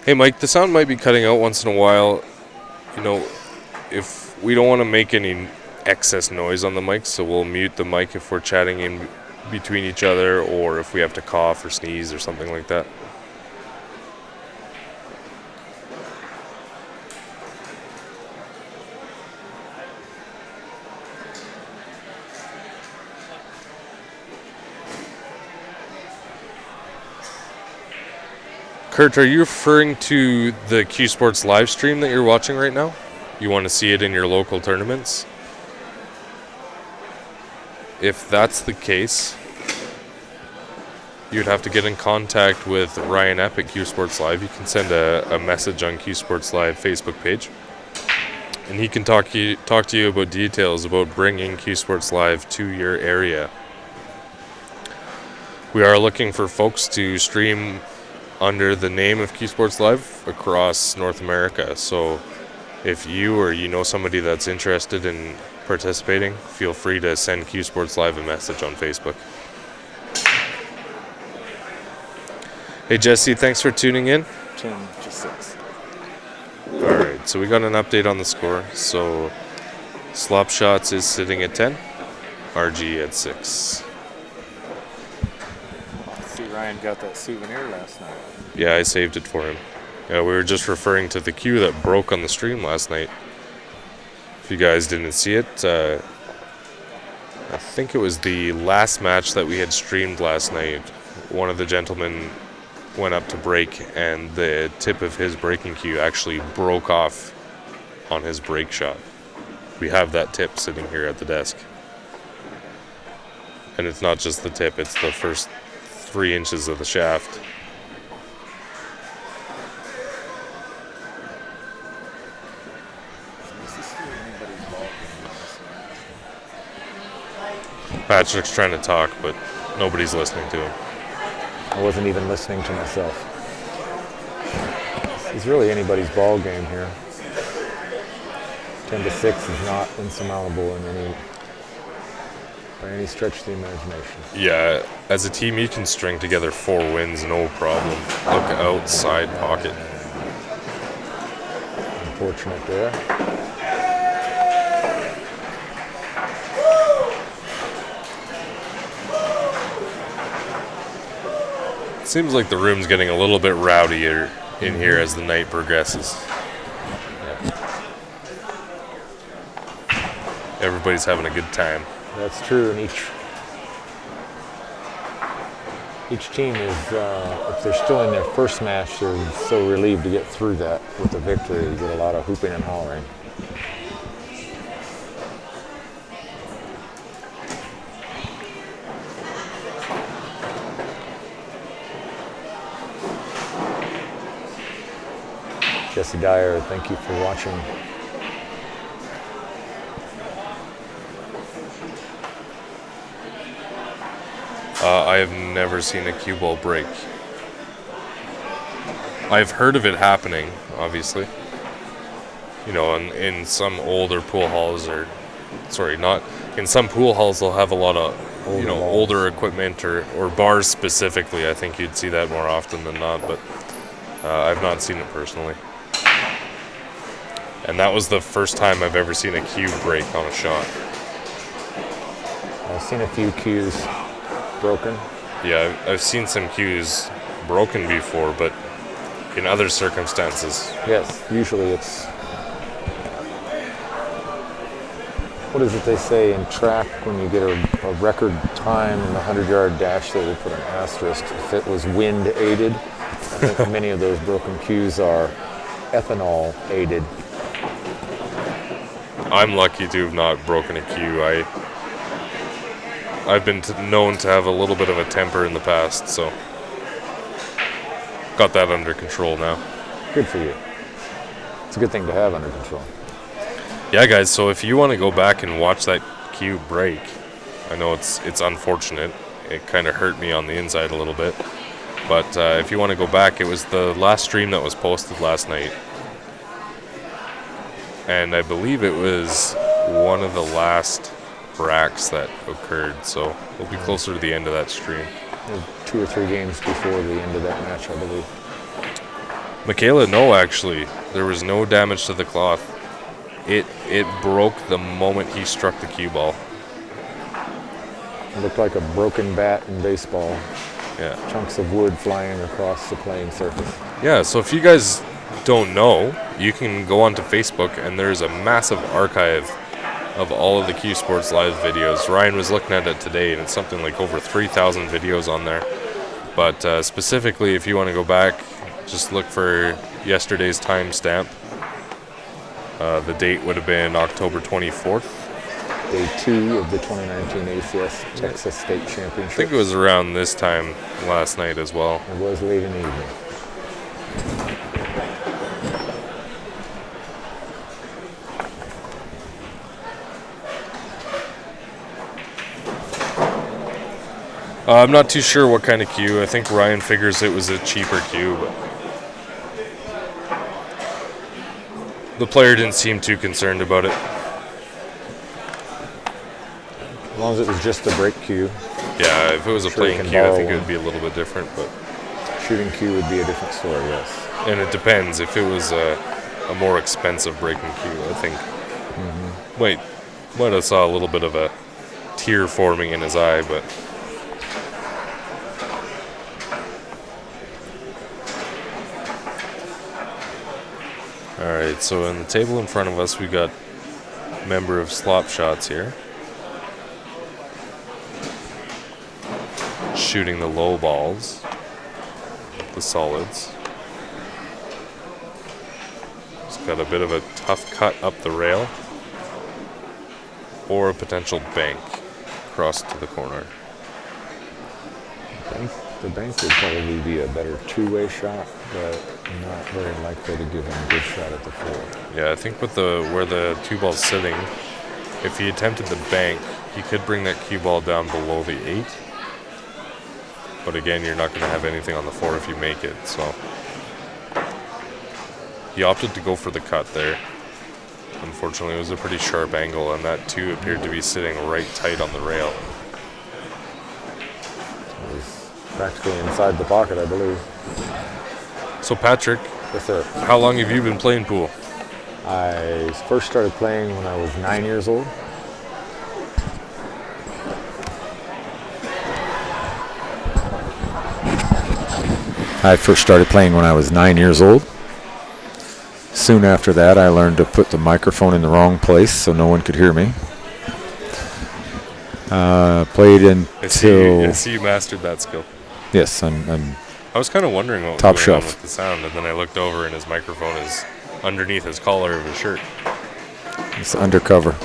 Speaker 1: Hey Mike, the sound might be cutting out once in a while. You know, if we don't want to make any excess noise on the mic, so we'll mute the mic if we're chatting in between each other or if we have to cough or sneeze or something like that. Kurt, are you referring to the Q Sports live stream that you're watching right now? You want to see it in your local tournaments? If that's the case, you'd have to get in contact with Ryan Epp at Q Sports Live. You can send a message on Q Sports Live Facebook page, and he can talk to you about details about bringing Q Sports Live to your area. We are looking for folks to stream under the name of Q Sports Live across North America. So if you or you know somebody that's interested in participating, feel free to send Q Sports Live a message on Facebook. Hey Jesse, thanks for tuning in.
Speaker 3: 10-6.
Speaker 1: Alright, so we got an update on the score. So Slop Shots is sitting at 10, RG at 6.
Speaker 3: See, Ryan got that souvenir last night.
Speaker 1: Yeah, I saved it for him. Yeah, we were just referring to the queue that broke on the stream last night. If you guys didn't see it, I think it was the last match that we had streamed last night. One of the gentlemen went up to break, and the tip of his breaking cue actually broke off on his break shot. We have that tip sitting here at the desk. And it's not just the tip, it's the first 3 inches of the shaft. Patrick's trying to talk, but nobody's listening to him.
Speaker 3: I wasn't even listening to myself. It's really anybody's ball game here. 10-6 is not insurmountable by any stretch of the imagination.
Speaker 1: Yeah, as a team you can string together 4 wins, no problem. Look outside pocket.
Speaker 3: Unfortunate there.
Speaker 1: Seems like the room's getting a little bit rowdier in here as the night progresses. Everybody's having a good time.
Speaker 3: That's true, and each team is, if they're still in their first match, they're so relieved to get through that with a victory. You get a lot of hooping and hollering. Jesse Dyer, thank you for watching.
Speaker 1: I have never seen a cue ball break. I've heard of it happening, obviously. You know, in some older pool halls, in some pool halls they'll have a lot of, older equipment or bars specifically. I think you'd see that more often than not, but I've not seen it personally. And that was the first time I've ever seen a cue break on a shot.
Speaker 3: I've seen a few cues broken.
Speaker 1: Yeah, I've seen some cues broken before, but in other circumstances.
Speaker 3: Yes, usually it's... What is it they say in track when you get a record time in the 100-yard dash, they would put an asterisk if it was wind aided. I think many of those broken cues are ethanol aided.
Speaker 1: I'm lucky to have not broken a cue. I've been known to have a little bit of a temper in the past, so got that under control now.
Speaker 3: Good for you. It's a good thing to have under control.
Speaker 1: Yeah, guys, so if you want to go back and watch that cue break, I know it's unfortunate. It kind of hurt me on the inside a little bit. But if you want to go back, it was the last stream that was posted last night. And I believe it was one of the last bracks that occurred, so we'll be closer to the end of that stream.
Speaker 3: 2 or 3 games before the end of that match, I believe.
Speaker 1: Michaela, no, actually. There was no damage to the cloth. It broke the moment he struck the cue ball.
Speaker 3: It looked like a broken bat in baseball.
Speaker 1: Yeah.
Speaker 3: Chunks of wood flying across the playing surface.
Speaker 1: Yeah, so if you guys don't know, you can go onto Facebook and there's a massive archive of all of the Q Sports Live videos. Ryan was looking at it today and it's something like over 3,000 videos on there. But specifically, if you want to go back, just look for yesterday's timestamp. The date would have been October 24th.
Speaker 3: Day 2 of the 2019 ACS Texas State Championship.
Speaker 1: I think it was around this time last night as well.
Speaker 3: It was late in the evening.
Speaker 1: I'm not too sure what kind of cue. I think Ryan figures it was a cheaper cue, but the player didn't seem too concerned about it.
Speaker 3: As long as it was just the break cue.
Speaker 1: Yeah, if it was a
Speaker 3: Sure,
Speaker 1: playing cue, I think it would be a little bit different. But
Speaker 3: shooting cue would be a different story, yes.
Speaker 1: And it depends. If it was a more expensive breaking cue, I think. Might have saw a little bit of a tear forming in his eye, but. Alright, so in the table in front of us, we got a member of Slop Shots here. Shooting the low balls, the solids. He's got a bit of a tough cut up the rail, or a potential bank across to the corner.
Speaker 3: The bank would probably be a better two-way shot, but not very likely to give him a good shot at the four.
Speaker 1: Yeah, I think with where the cue ball's sitting, if he attempted the bank, he could bring that cue ball down below the 8. But again, you're not going to have anything on the 4 if you make it, so. He opted to go for the cut there. Unfortunately, it was a pretty sharp angle, and that 2 appeared to be sitting right tight on the rail.
Speaker 3: It was practically inside the pocket, I believe.
Speaker 1: So Patrick,
Speaker 3: Yes, sir.
Speaker 1: how long have you been playing pool?
Speaker 3: I first started playing when I was 9 years old. Soon after that, I learned to put the microphone in the wrong place so no one could hear me. Played until...
Speaker 1: I see you mastered that skill.
Speaker 3: Yes, I'm
Speaker 1: I was kind of wondering what was
Speaker 3: top
Speaker 1: going
Speaker 3: shelf
Speaker 1: on with the sound, and then I looked over and his microphone is underneath his collar of his shirt.
Speaker 3: it's undercover.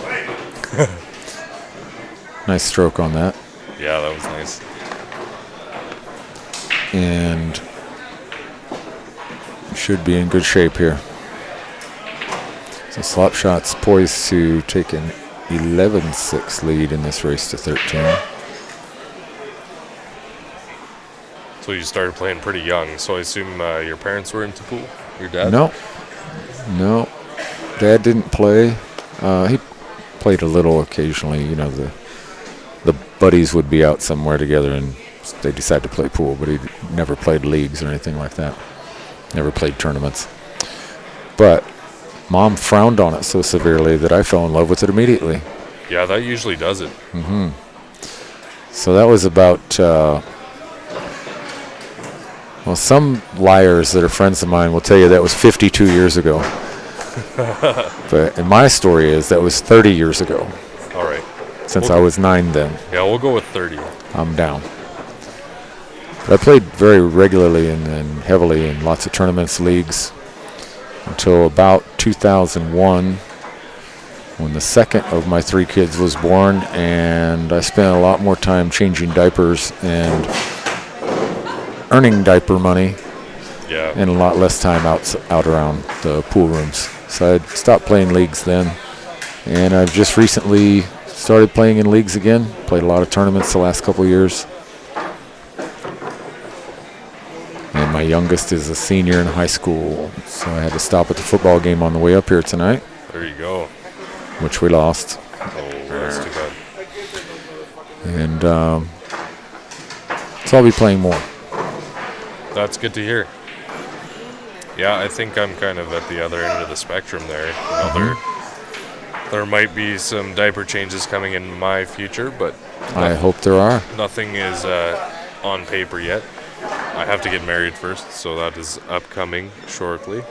Speaker 3: Nice stroke on that.
Speaker 1: Yeah, that was nice.
Speaker 3: And should be in good shape here. So Slop Shots poised to take an 11-6 lead in this race to 13.
Speaker 1: So you started playing pretty young, so I assume your parents were into pool? Your dad?
Speaker 3: No. Dad didn't play. He played a little occasionally. You know, the buddies would be out somewhere together and they decided to play pool, but he never played leagues or anything like that. Never played tournaments. But Mom frowned on it so severely that I fell in love with it immediately.
Speaker 1: Yeah, that usually does it.
Speaker 3: So that was about... well, some liars that are friends of mine will tell you that was 52 years ago. But and my story is that was 30 years ago.
Speaker 1: All right.
Speaker 3: Since I was 9 then.
Speaker 1: Yeah, we'll go with 30.
Speaker 3: I'm down. But I played very regularly and heavily in lots of tournaments, leagues, until about 2001, when the second of my 3 kids was born, and I spent a lot more time changing diapers and earning diaper money, and a lot less time out around the pool rooms. So I stopped playing leagues then, and I've just recently started playing in leagues again. Played a lot of tournaments the last couple of years. And my youngest is a senior in high school, so I had to stop at the football game on the way up here tonight.
Speaker 1: There you go.
Speaker 3: Which we lost.
Speaker 1: Oh, that's too bad.
Speaker 3: And so I'll be playing more.
Speaker 1: That's good to hear. Yeah, I think I'm kind of at the other end of the spectrum there. You know, there might be some diaper changes coming in my future, but
Speaker 3: I hope there are.
Speaker 1: Nothing is on paper yet. I have to get married first, so that is upcoming shortly.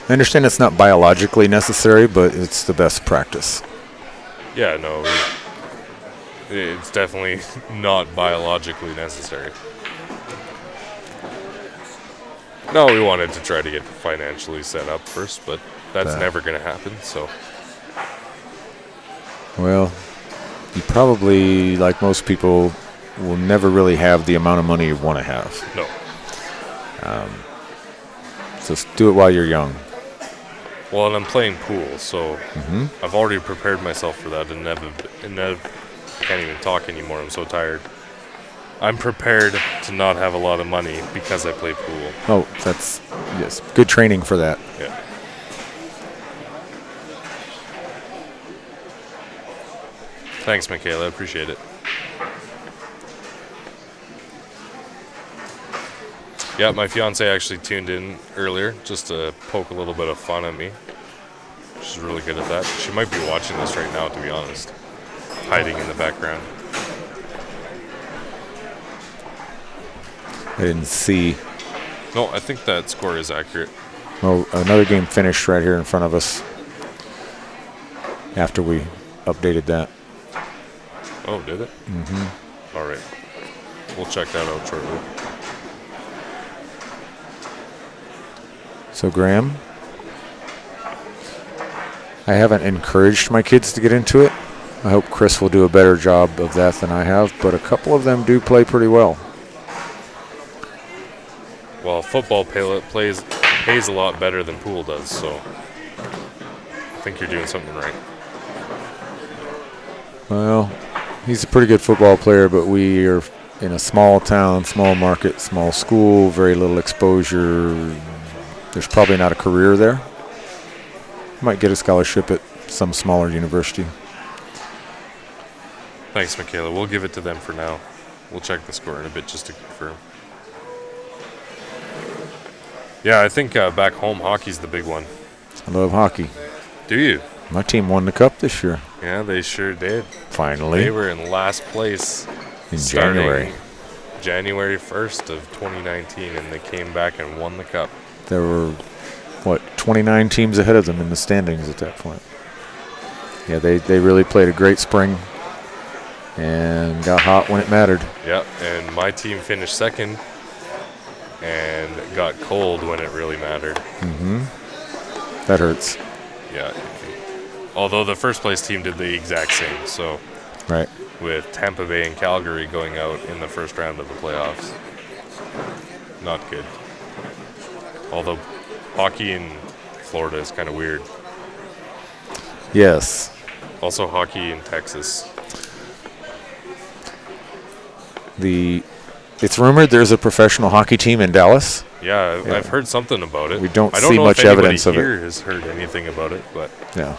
Speaker 3: I understand it's not biologically necessary, but it's the best practice.
Speaker 1: Yeah, no, it's definitely not biologically necessary. No, we wanted to try to get financially set up first, but that's never going to happen, so. Well,
Speaker 3: you probably, like most people, will never really have the amount of money you want to have.
Speaker 1: No.
Speaker 3: So do it while you're young.
Speaker 1: Well, and I'm playing pool, so I've already prepared myself for that, and can't even talk anymore. I'm so tired. I'm prepared to not have a lot of money because I play pool.
Speaker 3: Oh, yes, good training for that.
Speaker 1: Yeah. Thanks, Michaela. I appreciate it. Yeah, my fiance actually tuned in earlier just to poke a little bit of fun at me. She's really good at that. She might be watching this right now, to be honest. Hiding in the background.
Speaker 3: I didn't see.
Speaker 1: No, I think that score is accurate.
Speaker 3: Well, another game finished right here in front of us after we updated that.
Speaker 1: Oh, did it? Mm-hmm. All right. We'll check that out shortly.
Speaker 3: So, Graham, I haven't encouraged my kids to get into it. I hope Chris will do a better job of that than I have, but a couple of them do play pretty well.
Speaker 1: Well, football pays a lot better than pool does, so I think you're doing something right.
Speaker 3: Well, he's a pretty good football player, but we are in a small town, small market, small school, very little exposure. There's probably not a career there. Might get a scholarship at some smaller university.
Speaker 1: Thanks, Michaela. We'll give it to them for now. We'll check the score in a bit just to confirm. Yeah, I think back home hockey's the big one.
Speaker 3: I love hockey.
Speaker 1: Do you?
Speaker 3: My team won the cup this year.
Speaker 1: Yeah, they sure did.
Speaker 3: Finally.
Speaker 1: They were in last place
Speaker 3: in January.
Speaker 1: January 1st of 2019, and they came back and won the cup.
Speaker 3: There were, 29 teams ahead of them in the standings at that point. Yeah, they really played a great spring and got hot when it mattered.
Speaker 1: Yeah, and my team finished second and got cold when it really mattered.
Speaker 3: Mm-hmm. That hurts.
Speaker 1: Yeah. Although the first place team did the exact same, so
Speaker 3: right.
Speaker 1: With Tampa Bay and Calgary going out in the first round of the playoffs. Not good. Although hockey in Florida is kind of weird.
Speaker 3: Yes.
Speaker 1: Also hockey in Texas.
Speaker 3: It's rumored there's a professional hockey team in Dallas.
Speaker 1: Yeah, I've heard something about it.
Speaker 3: We don't
Speaker 1: I
Speaker 3: see
Speaker 1: know
Speaker 3: much
Speaker 1: if
Speaker 3: evidence of
Speaker 1: here
Speaker 3: it.
Speaker 1: has heard anything about it, but
Speaker 3: yeah.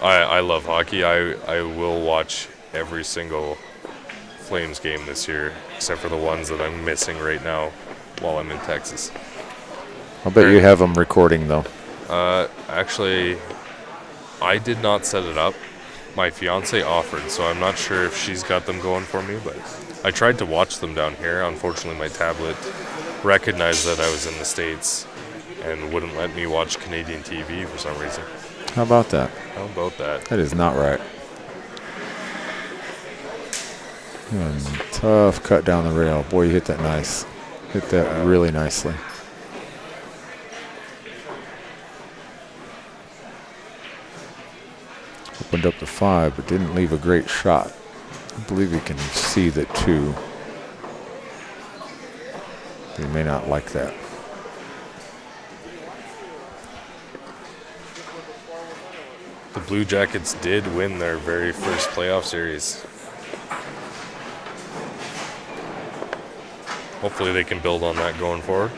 Speaker 1: I love hockey. I will watch every single Flames game this year, except for the ones that I'm missing right now while I'm in Texas.
Speaker 3: I'll bet you have them recording, though.
Speaker 1: Actually, I did not set it up. My fiance offered, so I'm not sure if she's got them going for me, but I tried to watch them down here. Unfortunately, my tablet recognized that I was in the States and wouldn't let me watch Canadian TV for some reason.
Speaker 3: How about that?
Speaker 1: How about that?
Speaker 3: That is not right. Tough cut down the rail. Boy, you hit that nice. Hit that really nicely. Opened up to 5, but didn't leave a great shot. I believe you can see that too. They may not like that.
Speaker 1: The Blue Jackets did win their very first playoff series. Hopefully they can build on that going forward.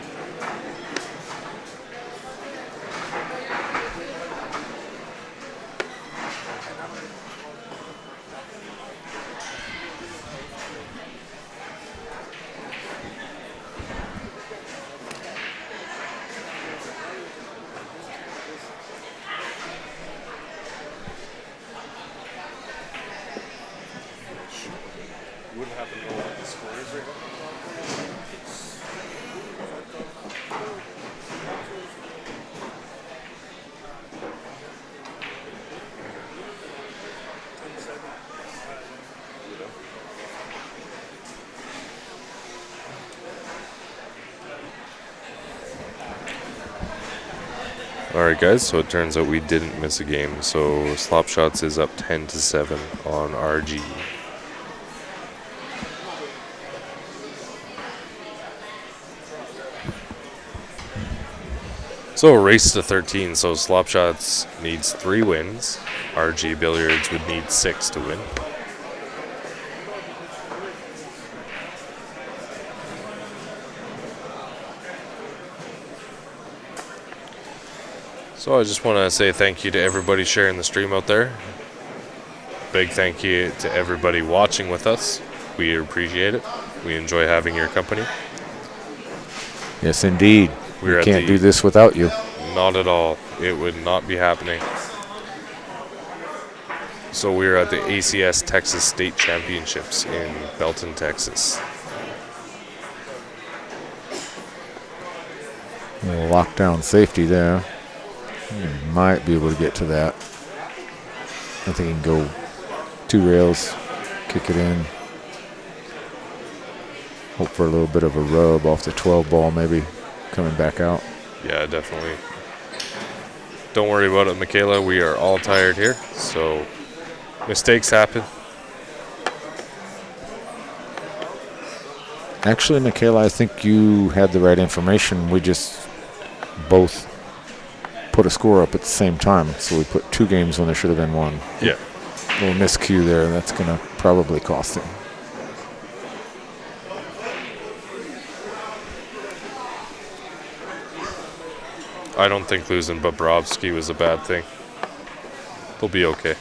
Speaker 1: Wouldn't happen to know what the score is right now. Alright guys, so it turns out we didn't miss a game. So Slop Shots is up 10-7 on RG. So a race to 13, so Slop Shots needs 3 wins. RG Billiards would need 6 to win. So I just want to say thank you to everybody sharing the stream out there. Big thank you to everybody watching with us. We appreciate it. We enjoy having your company.
Speaker 3: Yes, indeed.
Speaker 1: We're
Speaker 3: We
Speaker 1: at
Speaker 3: can't
Speaker 1: the-
Speaker 3: do this without you.
Speaker 1: Not at all. It would not be happening. So we're at the ACS Texas State Championships in Belton, Texas.
Speaker 3: We'll lock down safety there. We might be able to get to that. I think he can go 2 rails, kick it in. Hope for a little bit of a rub off the 12 ball, maybe coming back out.
Speaker 1: Yeah, definitely. Don't worry about it, Michaela. We are all tired here, so mistakes happen.
Speaker 3: Actually, Michaela, I think you had the right information. We just both put a score up at the same time, so we put 2 games when there should have been 1.
Speaker 1: Yeah.
Speaker 3: A little miscue there. That's going to probably cost him.
Speaker 1: I don't think losing Bobrovsky was a bad thing. They'll be okay.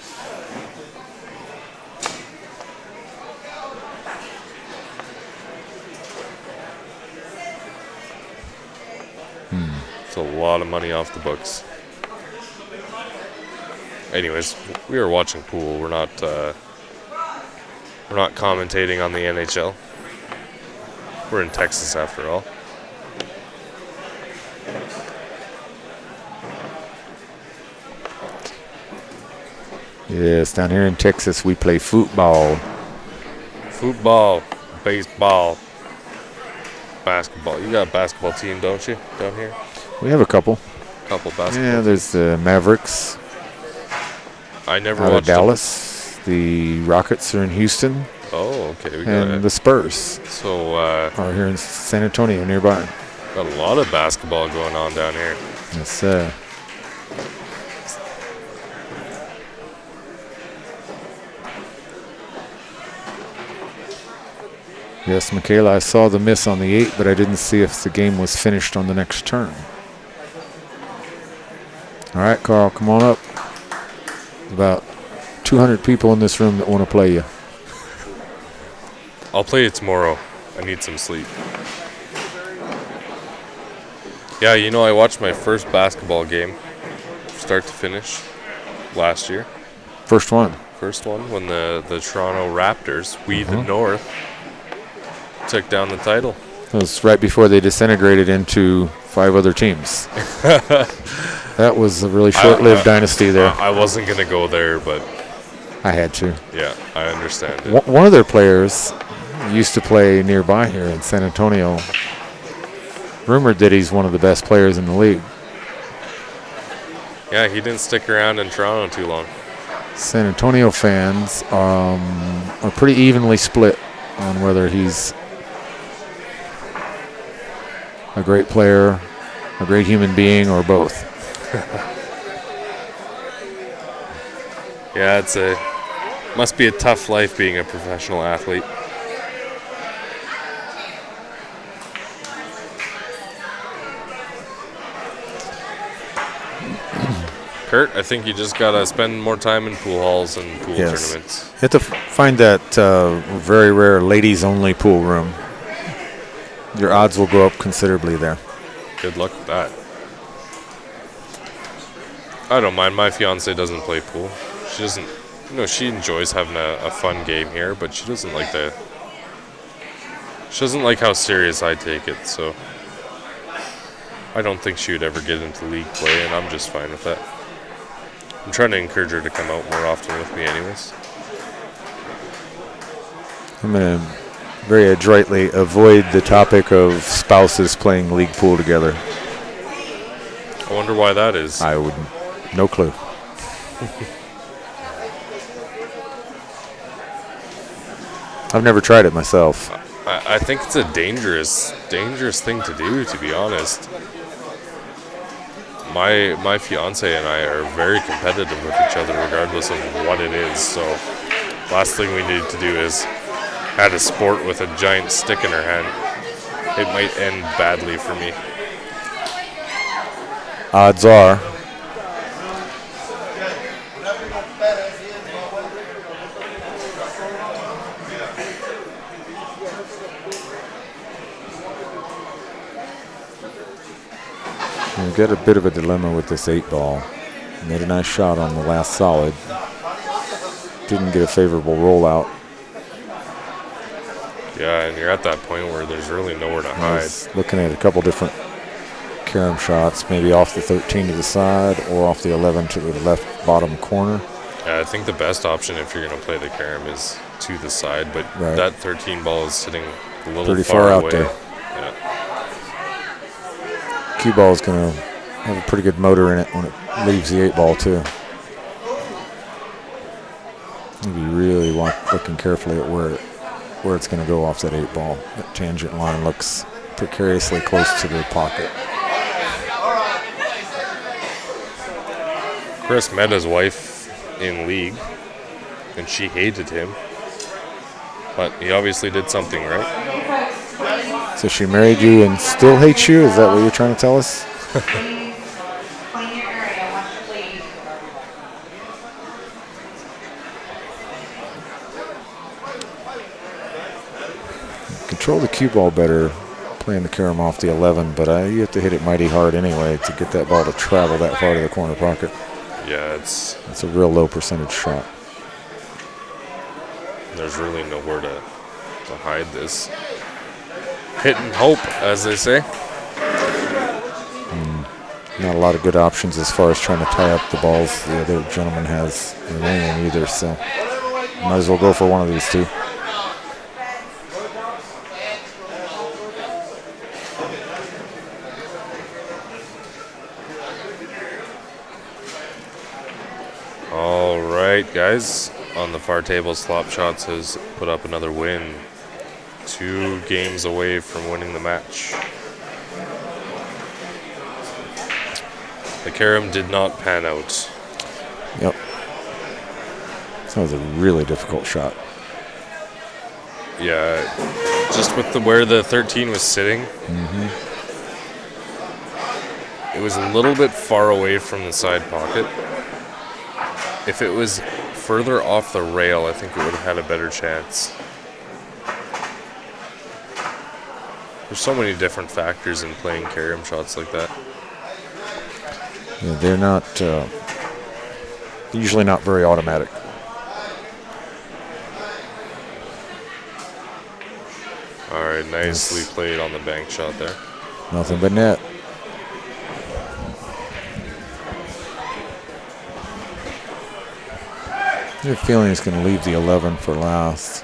Speaker 1: It's a lot of money off the books. Anyways, we are watching pool. We're not commentating on the NHL. We're in Texas after all.
Speaker 3: Yes, down here in Texas, we play football.
Speaker 1: Football, baseball, basketball. You got a basketball team, don't you, down here?
Speaker 3: We have a couple.
Speaker 1: Couple basketball.
Speaker 3: Yeah, there's the Mavericks
Speaker 1: I never
Speaker 3: out of
Speaker 1: watched them.
Speaker 3: Dallas. The Rockets are in Houston.
Speaker 1: Oh, okay. We got
Speaker 3: And the Spurs
Speaker 1: so
Speaker 3: are here in San Antonio nearby.
Speaker 1: got a lot of basketball going on down here.
Speaker 3: Yes, yes, Michaela, I saw the miss on the 8, but I didn't see if the game was finished on the next turn. All right, Carl, come on up. About 200 people in this room that want to play you.
Speaker 1: I'll play it tomorrow. I need some sleep. Yeah, you know, I watched my first basketball game, start to finish, last year.
Speaker 3: First one.
Speaker 1: First one when the Toronto Raptors, we the North, took down the title.
Speaker 3: It was right before they disintegrated into 5 other teams. That was a really short-lived dynasty there.
Speaker 1: I wasn't going to go there, but
Speaker 3: I had to.
Speaker 1: yeah, I understand it.
Speaker 3: One of their players used to play nearby here in San Antonio. Rumored that he's one of the best players in the league.
Speaker 1: Yeah, he didn't stick around in Toronto too long.
Speaker 3: San Antonio fans are pretty evenly split on whether he's a great player, a great human being, or both.
Speaker 1: Yeah, must be a tough life being a professional athlete. Kurt, I think you just gotta spend more time in pool halls and pool
Speaker 3: Yes.
Speaker 1: tournaments.
Speaker 3: You have to find that very rare ladies-only pool room. Your odds will go up considerably there.
Speaker 1: Good luck with that. I don't mind. My fiance doesn't play pool. She doesn't. She enjoys having a fun game here, but she doesn't like She doesn't like how serious I take it. So I don't think she would ever get into league play, and I'm just fine with that. I'm trying to encourage her to come out more often with me, anyways.
Speaker 3: I'm going to very adroitly avoid the topic of spouses playing league pool together.
Speaker 1: I wonder why that is.
Speaker 3: I wouldn't. No clue. I've never tried it myself.
Speaker 1: I think it's a dangerous thing to do, to be honest. My fiance and I are very competitive with each other regardless of what it is. So last thing we need to do is add a sport with a giant stick in her hand. It might end badly for me.
Speaker 3: Odds are. get a bit of a dilemma with this 8-ball. Made a nice shot on the last solid. Didn't get a favorable rollout.
Speaker 1: Yeah, and you're at that point where there's really nowhere to
Speaker 3: I
Speaker 1: hide.
Speaker 3: was looking at a couple different carom shots, maybe off the 13 to the side or off the 11 to the left bottom corner.
Speaker 1: Yeah, I think the best option if you're going to play the carom is to the side, but
Speaker 3: Right.
Speaker 1: that 13 ball is sitting a little
Speaker 3: Pretty
Speaker 1: far
Speaker 3: far out
Speaker 1: away.
Speaker 3: there.
Speaker 1: Yeah.
Speaker 3: Cue ball is going to have a pretty good motor in it when it leaves the 8-ball too. You'll be really looking carefully at where it's going to go off that 8-ball. That tangent line looks precariously close to the pocket.
Speaker 1: Chris met his wife in league, and she hated him, but he obviously did something right.
Speaker 3: So she married you and still hates you? Is that what you're trying to tell us?
Speaker 4: Please clean your area once you leave.
Speaker 3: Control the cue ball better playing the carom off the 11, but you have to hit it mighty hard anyway to get that ball to travel that far to the corner pocket.
Speaker 1: Yeah, it's
Speaker 3: a real low percentage shot.
Speaker 1: there's really nowhere to hide this. Hit and hope, as they say.
Speaker 3: Not a lot of good options as far as trying to tie up the balls the other gentleman has remaining either, so might as well go for one of these two.
Speaker 1: All right, guys. On the far table, Slop Shots has put up another win. 2 games away from winning the match. The carom did not pan out.
Speaker 3: Yep. That was a really difficult shot.
Speaker 1: Yeah, just with where the 13 was sitting, it was a little bit far away from the side pocket. If it was further off the rail, I think it would have had a better chance. There's so many different factors in playing carom shots like that.
Speaker 3: Yeah, they're not usually not very automatic.
Speaker 1: All right, nicely played on the bank shot there.
Speaker 3: Nothing but net. I have a feeling he's going to leave the 11 for last.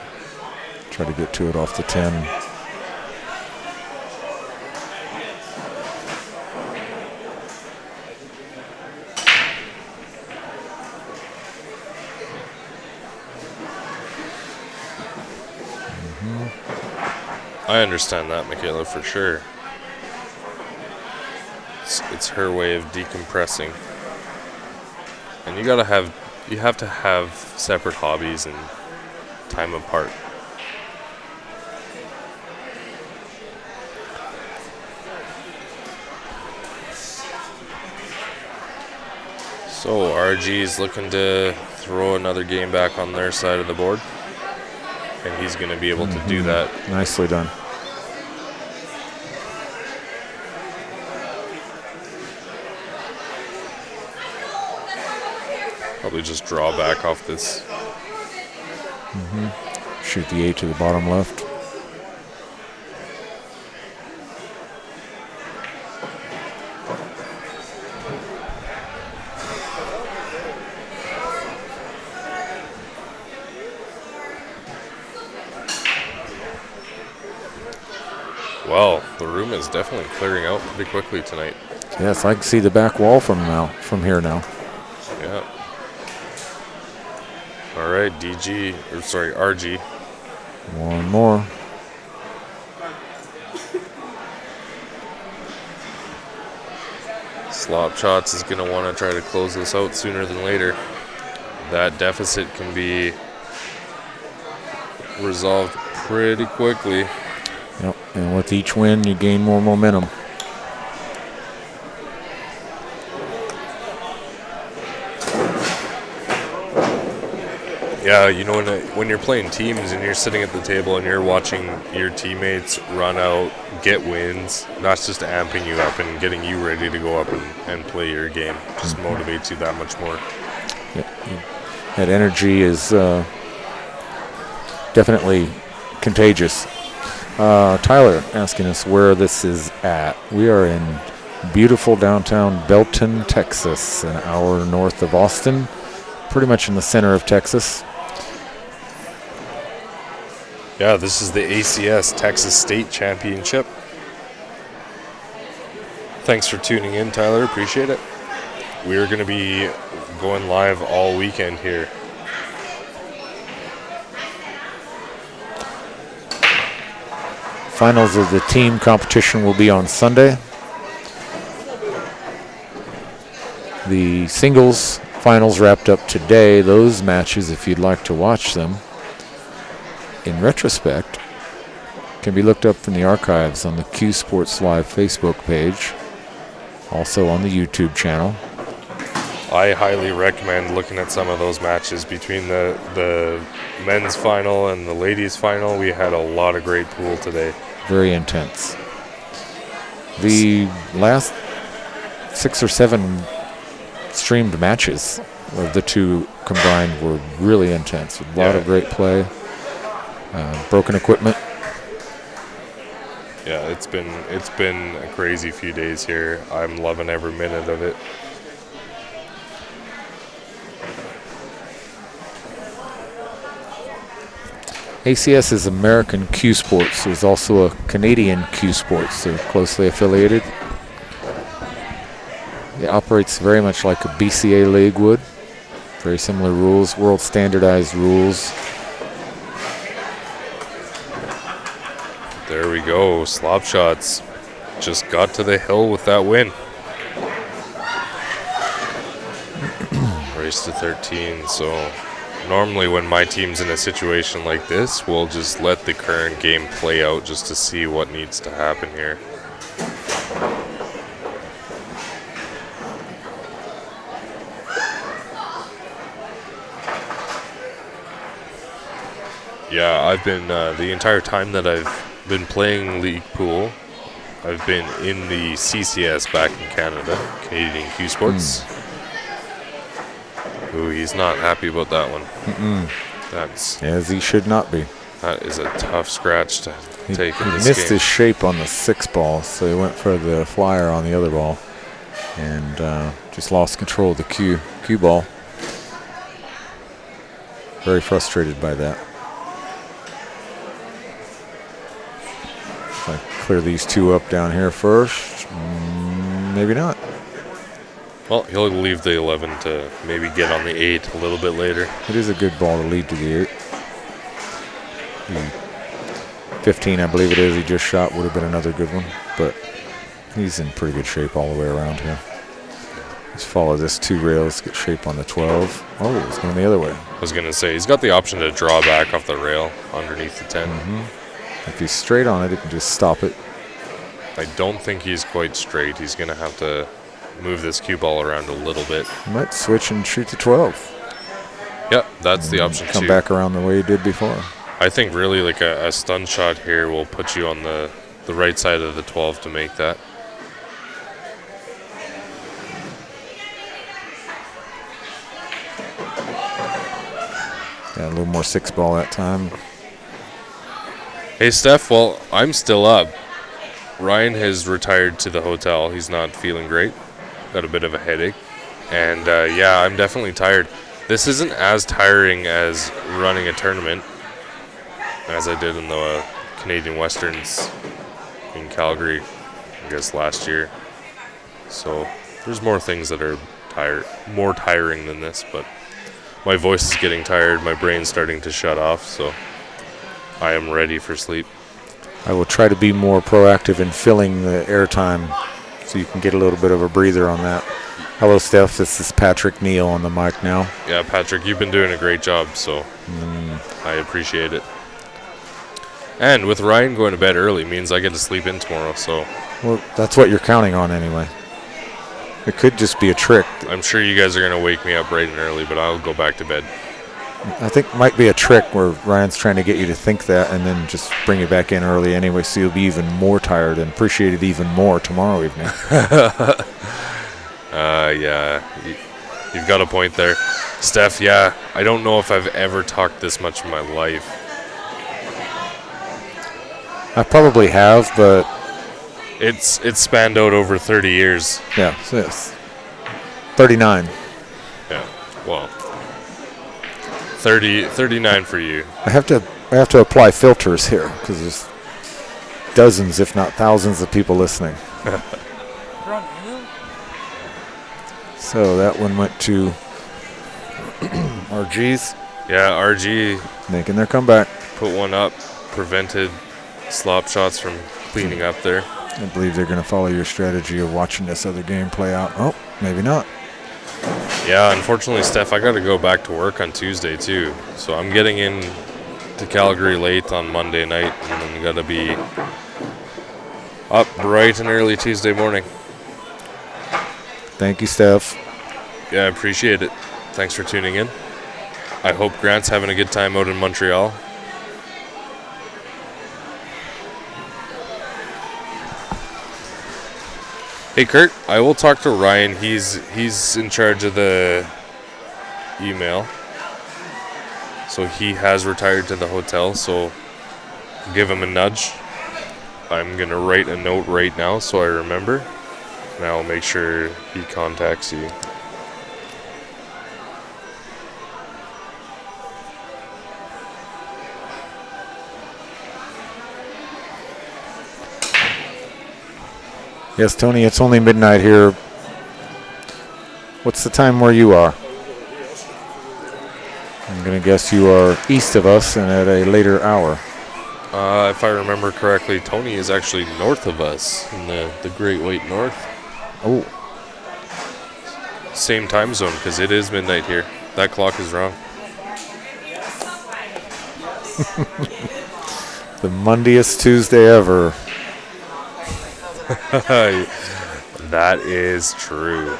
Speaker 3: Try to get to it off the 10.
Speaker 1: I understand that, Michaela, for sure. It's her way of decompressing. And you have to have separate hobbies and time apart. So RG is looking to throw another game back on their side of the board. And he's going to be able to do that.
Speaker 3: Nicely done.
Speaker 1: Probably just draw back off this.
Speaker 3: Shoot the 8 to the bottom left.
Speaker 1: Well, the room is definitely clearing out pretty quickly tonight.
Speaker 3: Yes, I can see the back wall from here now.
Speaker 1: Yeah. All right, RG.
Speaker 3: One more.
Speaker 1: Slop Shots is going to want to try to close this out sooner than later. That deficit can be resolved pretty quickly.
Speaker 3: Yep, and with each win, you gain more momentum.
Speaker 1: Yeah, you know, when you're playing teams and you're sitting at the table and you're watching your teammates run out, get wins, that's just amping you up and getting you ready to go up and play your game. Just motivates you that much more.
Speaker 3: That energy is definitely contagious. Tyler asking us where this is at. We are in beautiful downtown Belton, Texas, an hour north of Austin, pretty much in the center of Texas.
Speaker 1: Yeah, this is the ACS Texas State Championship. Thanks for tuning in, Tyler. Appreciate it. We're going to be going live all weekend here.
Speaker 3: Finals of the team competition will be on Sunday. The singles finals wrapped up today. Those matches, if you'd like to watch them in retrospect, can be looked up in the archives on the Q Sports Live Facebook page, also on the YouTube channel.
Speaker 1: I highly recommend looking at some of those matches between the men's final and the ladies' final. We had a lot of great pool today.
Speaker 3: Very intense. The last 6 or 7 streamed matches of the two combined were really intense. A lot of great play. Broken equipment.
Speaker 1: Yeah, it's been a crazy few days here. I'm loving every minute of it.
Speaker 3: ACS is American Q Sports. There's also a Canadian Q Sports. They're closely affiliated. It operates very much like a BCA league would. Very similar rules, world standardized rules.
Speaker 1: There we go. Slop shots just got to the hill with that win. Race to 13. So normally when my team's in a situation like this, we'll just let the current game play out just to see what needs to happen here. Yeah, I've been, the entire time that I've been playing League Pool, I've been in the CCS back in Canada, Canadian Q Sports. Ooh, he's not happy about that one. That's,
Speaker 3: As he should not be.
Speaker 1: that is a tough scratch to take in
Speaker 3: He
Speaker 1: this
Speaker 3: missed
Speaker 1: game.
Speaker 3: his shape on the 6 ball, so he went for the flyer on the other ball and just lost control of the cue ball. Very frustrated by that. If I clear these two up down here first, maybe not.
Speaker 1: Well, he'll leave the 11 to maybe get on the 8 a little bit later.
Speaker 3: It is a good ball to lead to the 8. The 15, I believe it is, he just shot would have been another good one, but he's in pretty good shape all the way around here. Let's follow this 2 rails, get shape on the 12. Oh, it's going the other way.
Speaker 1: I was going to say, he's got the option to draw back off the rail underneath the 10.
Speaker 3: If he's straight on it, he can just stop it.
Speaker 1: I don't think he's quite straight. He's going to have to move this cue ball around a little bit.
Speaker 3: He might switch and shoot the 12.
Speaker 1: Yep, that's the option
Speaker 3: Come
Speaker 1: too.
Speaker 3: back around the way he did before.
Speaker 1: I think really like a stun shot here will put you on the right side of the 12 to make that.
Speaker 3: Got a little more 6 ball that time.
Speaker 1: Hey, Steph, well, I'm still up. Ryan has retired to the hotel. He's not feeling great. Got a bit of a headache. And, yeah, I'm definitely tired. This isn't as tiring as running a tournament as I did in the Canadian Westerns in Calgary, I guess, last year. So there's more things that are more tiring than this, but my voice is getting tired. My brain's starting to shut off, so I am ready for sleep.
Speaker 3: I will try to be more proactive in filling the airtime so you can get a little bit of a breather on that. Hello, Steph. This is Patrick Neal on the mic now.
Speaker 1: Yeah, Patrick, you've been doing a great job, so I appreciate it. And with Ryan going to bed early means I get to sleep in tomorrow, so.
Speaker 3: Well, that's what you're counting on anyway. It could just be a trick.
Speaker 1: I'm sure you guys are going to wake me up bright and early, but I'll go back to bed.
Speaker 3: I think it might be a trick where Ryan's trying to get you to think that and then just bring you back in early anyway, so you'll be even more tired and appreciate it even more tomorrow evening.
Speaker 1: Yeah, you've got a point there. Steph, yeah, I don't know if I've ever talked this much in my life.
Speaker 3: I probably have, but
Speaker 1: It's spanned out over 30 years.
Speaker 3: yeah, so it's 39.
Speaker 1: Yeah, well, 39 for you.
Speaker 3: I have to apply filters here because there's dozens, if not thousands, of people listening. So that one went to RG's.
Speaker 1: Yeah, RG
Speaker 3: Making their comeback.
Speaker 1: put one up, prevented slop shots from cleaning up there.
Speaker 3: I believe they're going to follow your strategy of watching this other game play out. Oh, maybe not.
Speaker 1: Yeah, unfortunately, Steph, I got to go back to work on Tuesday too. So I'm getting in to Calgary late on Monday night, and then got to be up bright and early Tuesday morning.
Speaker 3: Thank you, Steph.
Speaker 1: Yeah, I appreciate it. Thanks for tuning in. I hope Grant's having a good time out in Montreal. Hey, Kurt, I will talk to Ryan. He's in charge of the email. So he has retired to the hotel, so give him a nudge. I'm going to write a note right now so I remember, and I'll make sure he contacts you.
Speaker 3: Yes, Tony, it's only midnight here. What's the time where you are? I'm going to guess you are east of us and at a later hour.
Speaker 1: If I remember correctly, Tony is actually north of us in the Great White North.
Speaker 3: Oh,
Speaker 1: Same time zone, because it is midnight here. That clock is wrong.
Speaker 3: the Mondayest Tuesday ever.
Speaker 1: That is true.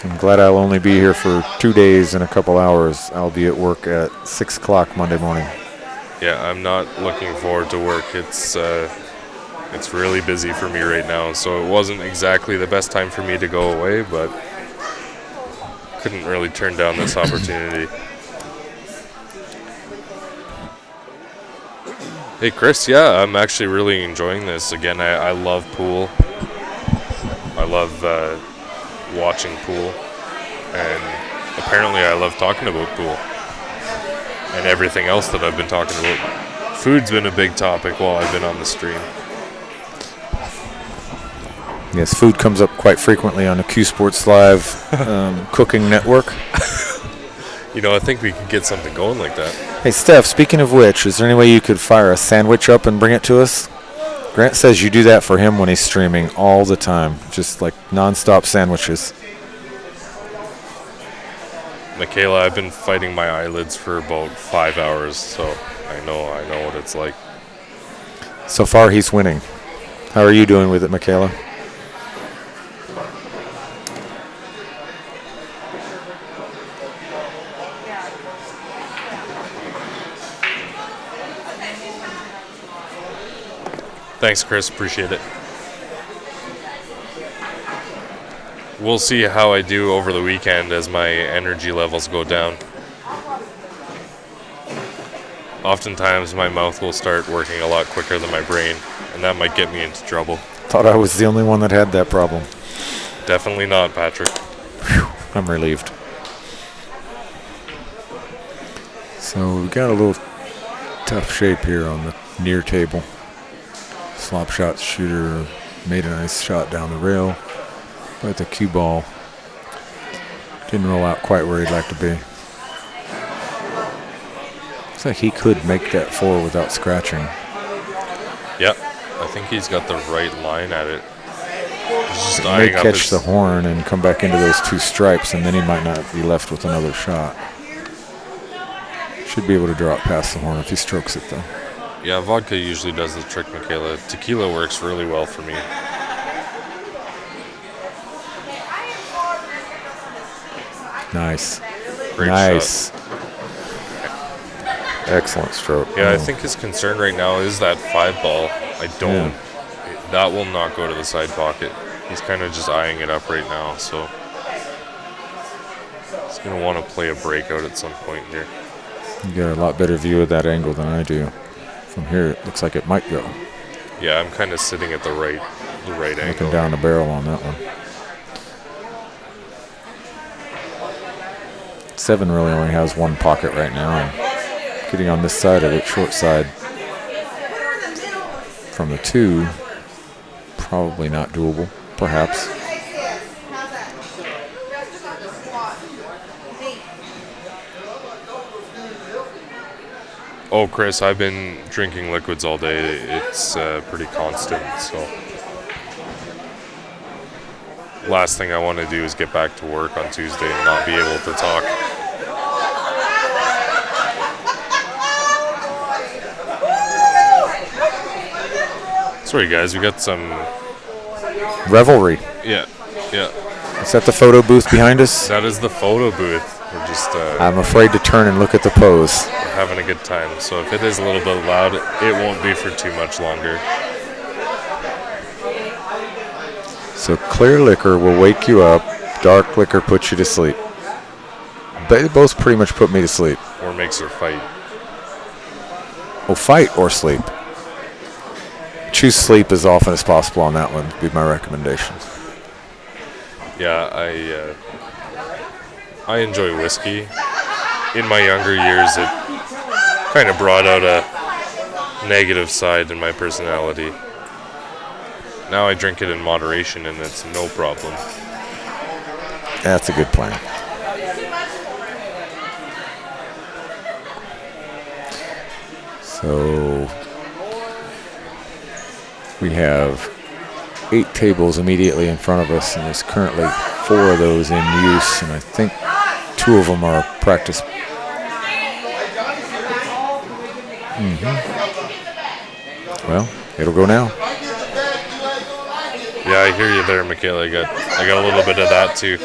Speaker 3: I'm glad I'll only be here for 2 days and a couple hours. I'll be at work at 6 o'clock Monday morning.
Speaker 1: Yeah, I'm not looking forward to work. It's really busy for me right now, so it wasn't exactly the best time for me to go away, but couldn't really turn down this opportunity. Hey, Chris, yeah, I'm actually really enjoying this. Again, I love pool. I love watching pool. And apparently I love talking about pool. And everything else that I've been talking about. Food's been a big topic while I've been on the stream.
Speaker 3: Yes, food comes up quite frequently on the Q Sports Live cooking network.
Speaker 1: You know, I think we could get something going like that.
Speaker 3: Hey, Steph, speaking of which, is there any way you could fire a sandwich up and bring it to us? Grant says you do that for him when he's streaming all the time, just like nonstop sandwiches.
Speaker 1: Michaela, I've been fighting my eyelids for about 5 hours, so I know what it's like.
Speaker 3: So far, he's winning. How are you doing with it, Michaela?
Speaker 1: Thanks, Chris. Appreciate it. We'll see how I do over the weekend as my energy levels go down. Oftentimes, my mouth will start working a lot quicker than my brain, and that might get me into trouble.
Speaker 3: Thought I was the only one that had that problem.
Speaker 1: Definitely not, Patrick.
Speaker 3: Whew, I'm relieved. So we got a little tough shape here on the near table. Slop shot shooter made a nice shot down the rail, but the cue ball didn't roll out quite where he'd like to be. Looks like he could make that four without scratching.
Speaker 1: Yep, I think he's got the right line at it. He's just
Speaker 3: He may
Speaker 1: eyeing up
Speaker 3: catch
Speaker 1: his,
Speaker 3: the horn and come back into those two stripes, and then he might not be left with another shot. Should be able to draw it past the horn if he strokes it, though.
Speaker 1: Yeah, vodka usually does the trick, Michaela. Tequila works really well for me.
Speaker 3: Nice.
Speaker 1: Great
Speaker 3: Nice.
Speaker 1: shot.
Speaker 3: Excellent stroke.
Speaker 1: Yeah, I think his concern right now is that 5 ball. I don't. That will not go to the side pocket. He's kind of just eyeing it up right now, so he's going to want to play a breakout at some point here.
Speaker 3: You got a lot better view of that angle than I do. From here, it looks like it might go.
Speaker 1: Yeah, I'm kind of sitting at the right angle.
Speaker 3: Looking down the barrel on that one. 7 really only has one pocket right now. And getting on this side of it, short side. From the 2, probably not doable, perhaps.
Speaker 1: Oh, Chris, I've been drinking liquids all day. It's pretty constant, so last thing I want to do is get back to work on Tuesday and not be able to talk. Sorry, guys, we got some
Speaker 3: revelry.
Speaker 1: Yeah.
Speaker 3: Is that the photo booth behind us?
Speaker 1: That is the photo booth. We're just
Speaker 3: I'm afraid to turn and look at the pose.
Speaker 1: having a good time. So if it is a little bit loud, it won't be for too much longer.
Speaker 3: So clear liquor will wake you up. Dark liquor puts you to sleep. They both pretty much put me to sleep.
Speaker 1: Or makes her fight.
Speaker 3: Oh, fight or sleep. Choose sleep as often as possible on that one would be my recommendation.
Speaker 1: Yeah, I enjoy whiskey. In my younger years, it kind of brought out a negative side in my personality. Now I drink it in moderation, and it's no problem.
Speaker 3: That's a good plan. So we have 8 tables immediately in front of us, and there's currently 4 of those in use, and I think 2 of them are practice. Well, it'll go now.
Speaker 1: Yeah, I hear you there, Michaela. I got a little bit of that too.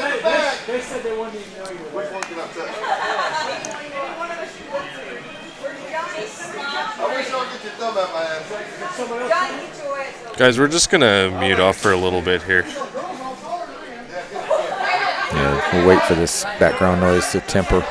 Speaker 1: Guys, we're just gonna mute off for a little bit here.
Speaker 3: Yeah, we'll wait for this background noise to temper.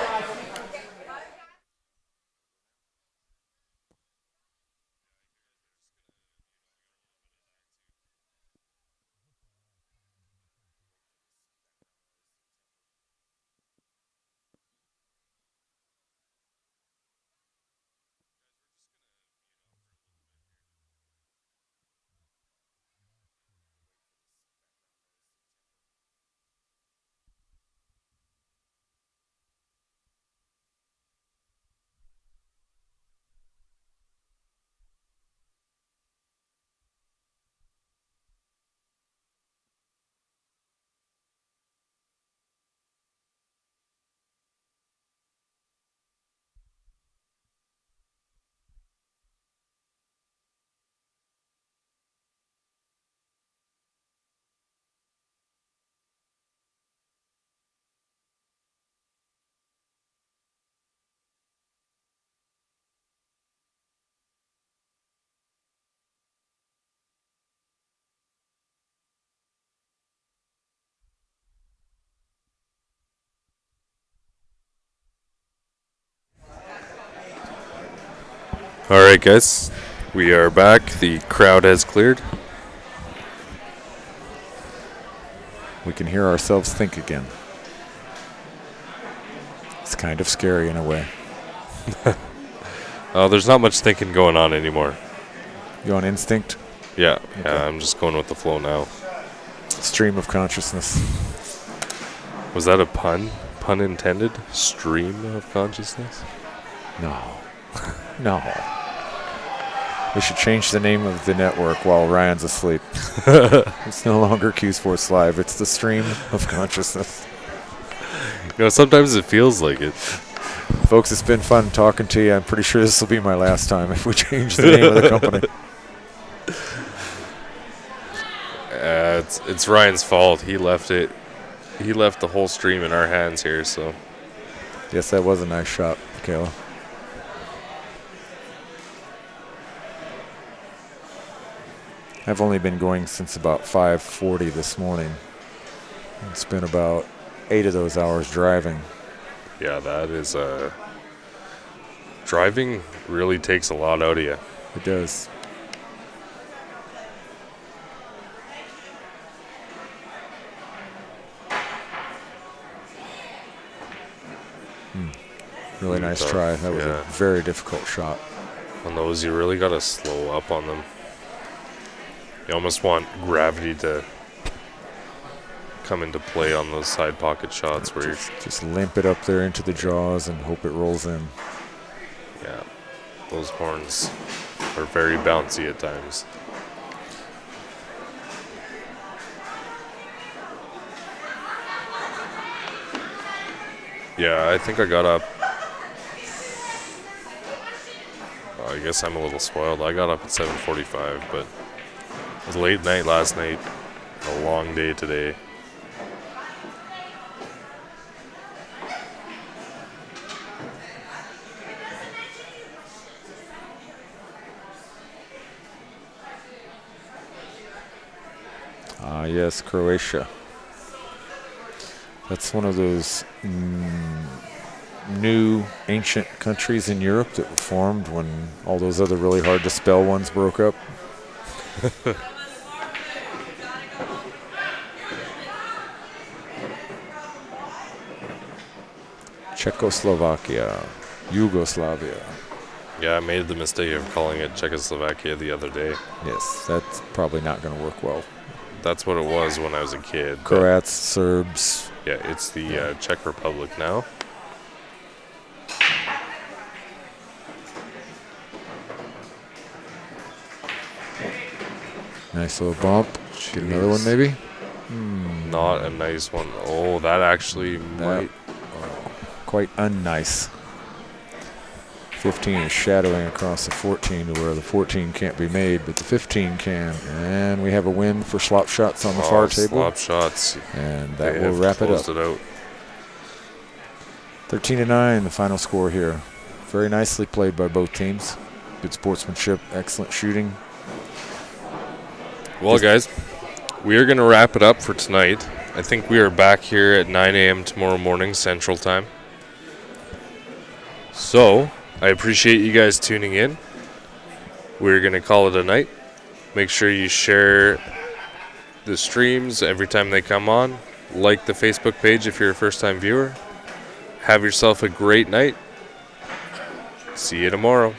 Speaker 1: All right, guys, we are back. The crowd has cleared.
Speaker 3: We can hear ourselves think again. It's kind of scary in a way.
Speaker 1: There's not much thinking going on anymore.
Speaker 3: You on instinct?
Speaker 1: Yeah, I'm just going with the flow now.
Speaker 3: Stream of consciousness.
Speaker 1: Was that a pun? Pun intended? Stream of consciousness?
Speaker 3: No. No. We should change the name of the network while Ryan's asleep. It's no longer Q Sports Live. It's the Stream of Consciousness.
Speaker 1: You know, sometimes it feels like it.
Speaker 3: Folks, it's been fun talking to you. I'm pretty sure this will be my last time if we change the name of the company.
Speaker 1: It's Ryan's fault. He left it. He left the whole stream in our hands here, so.
Speaker 3: Yes, that was a nice shot, Michaela. I've only been going since about 5:40 this morning. It's been about 8 of those hours driving.
Speaker 1: Yeah, that is driving really takes a lot out of you.
Speaker 3: It does. Really nice
Speaker 1: tough,
Speaker 3: try. That was
Speaker 1: yeah.
Speaker 3: a very difficult shot.
Speaker 1: On those, you really got to slow up on them. You almost want gravity to come into play on those side pocket shots where
Speaker 3: Just limp it up there into the jaws and hope it rolls in.
Speaker 1: yeah, those horns are very bouncy at times. Yeah, I think I got up. I guess I'm a little spoiled. I got up at 7:45, but it was a late night last night. A long day today.
Speaker 3: Yes, Croatia. That's one of those new ancient countries in Europe that were formed when all those other really hard to spell ones broke up. Czechoslovakia, Yugoslavia.
Speaker 1: Yeah, I made the mistake of calling it Czechoslovakia the other day.
Speaker 3: Yes, that's probably not going to work well.
Speaker 1: That's what it was when I was a kid. but
Speaker 3: Croats, Serbs.
Speaker 1: Yeah, it's the Czech Republic now.
Speaker 3: Nice little bump. Get another one maybe.
Speaker 1: Not a nice one. Oh, that actually might.
Speaker 3: Quite unnice. 15 is shadowing across the 14 to where the 14 can't be made, but the 15 can. And we have a win for slop shots on the far table.
Speaker 1: Slop shots.
Speaker 3: And that
Speaker 1: They
Speaker 3: will
Speaker 1: have
Speaker 3: wrap it up.
Speaker 1: closed it out.
Speaker 3: 13-9, the final score here. Very nicely played by both teams. Good sportsmanship, excellent shooting.
Speaker 1: Well, guys, we are going to wrap it up for tonight. I think we are back here at 9 a.m. tomorrow morning, Central Time. So, I appreciate you guys tuning in. We're going to call it a night. Make sure you share the streams every time they come on. Like the Facebook page if you're a first-time viewer. Have yourself a great night. See you tomorrow.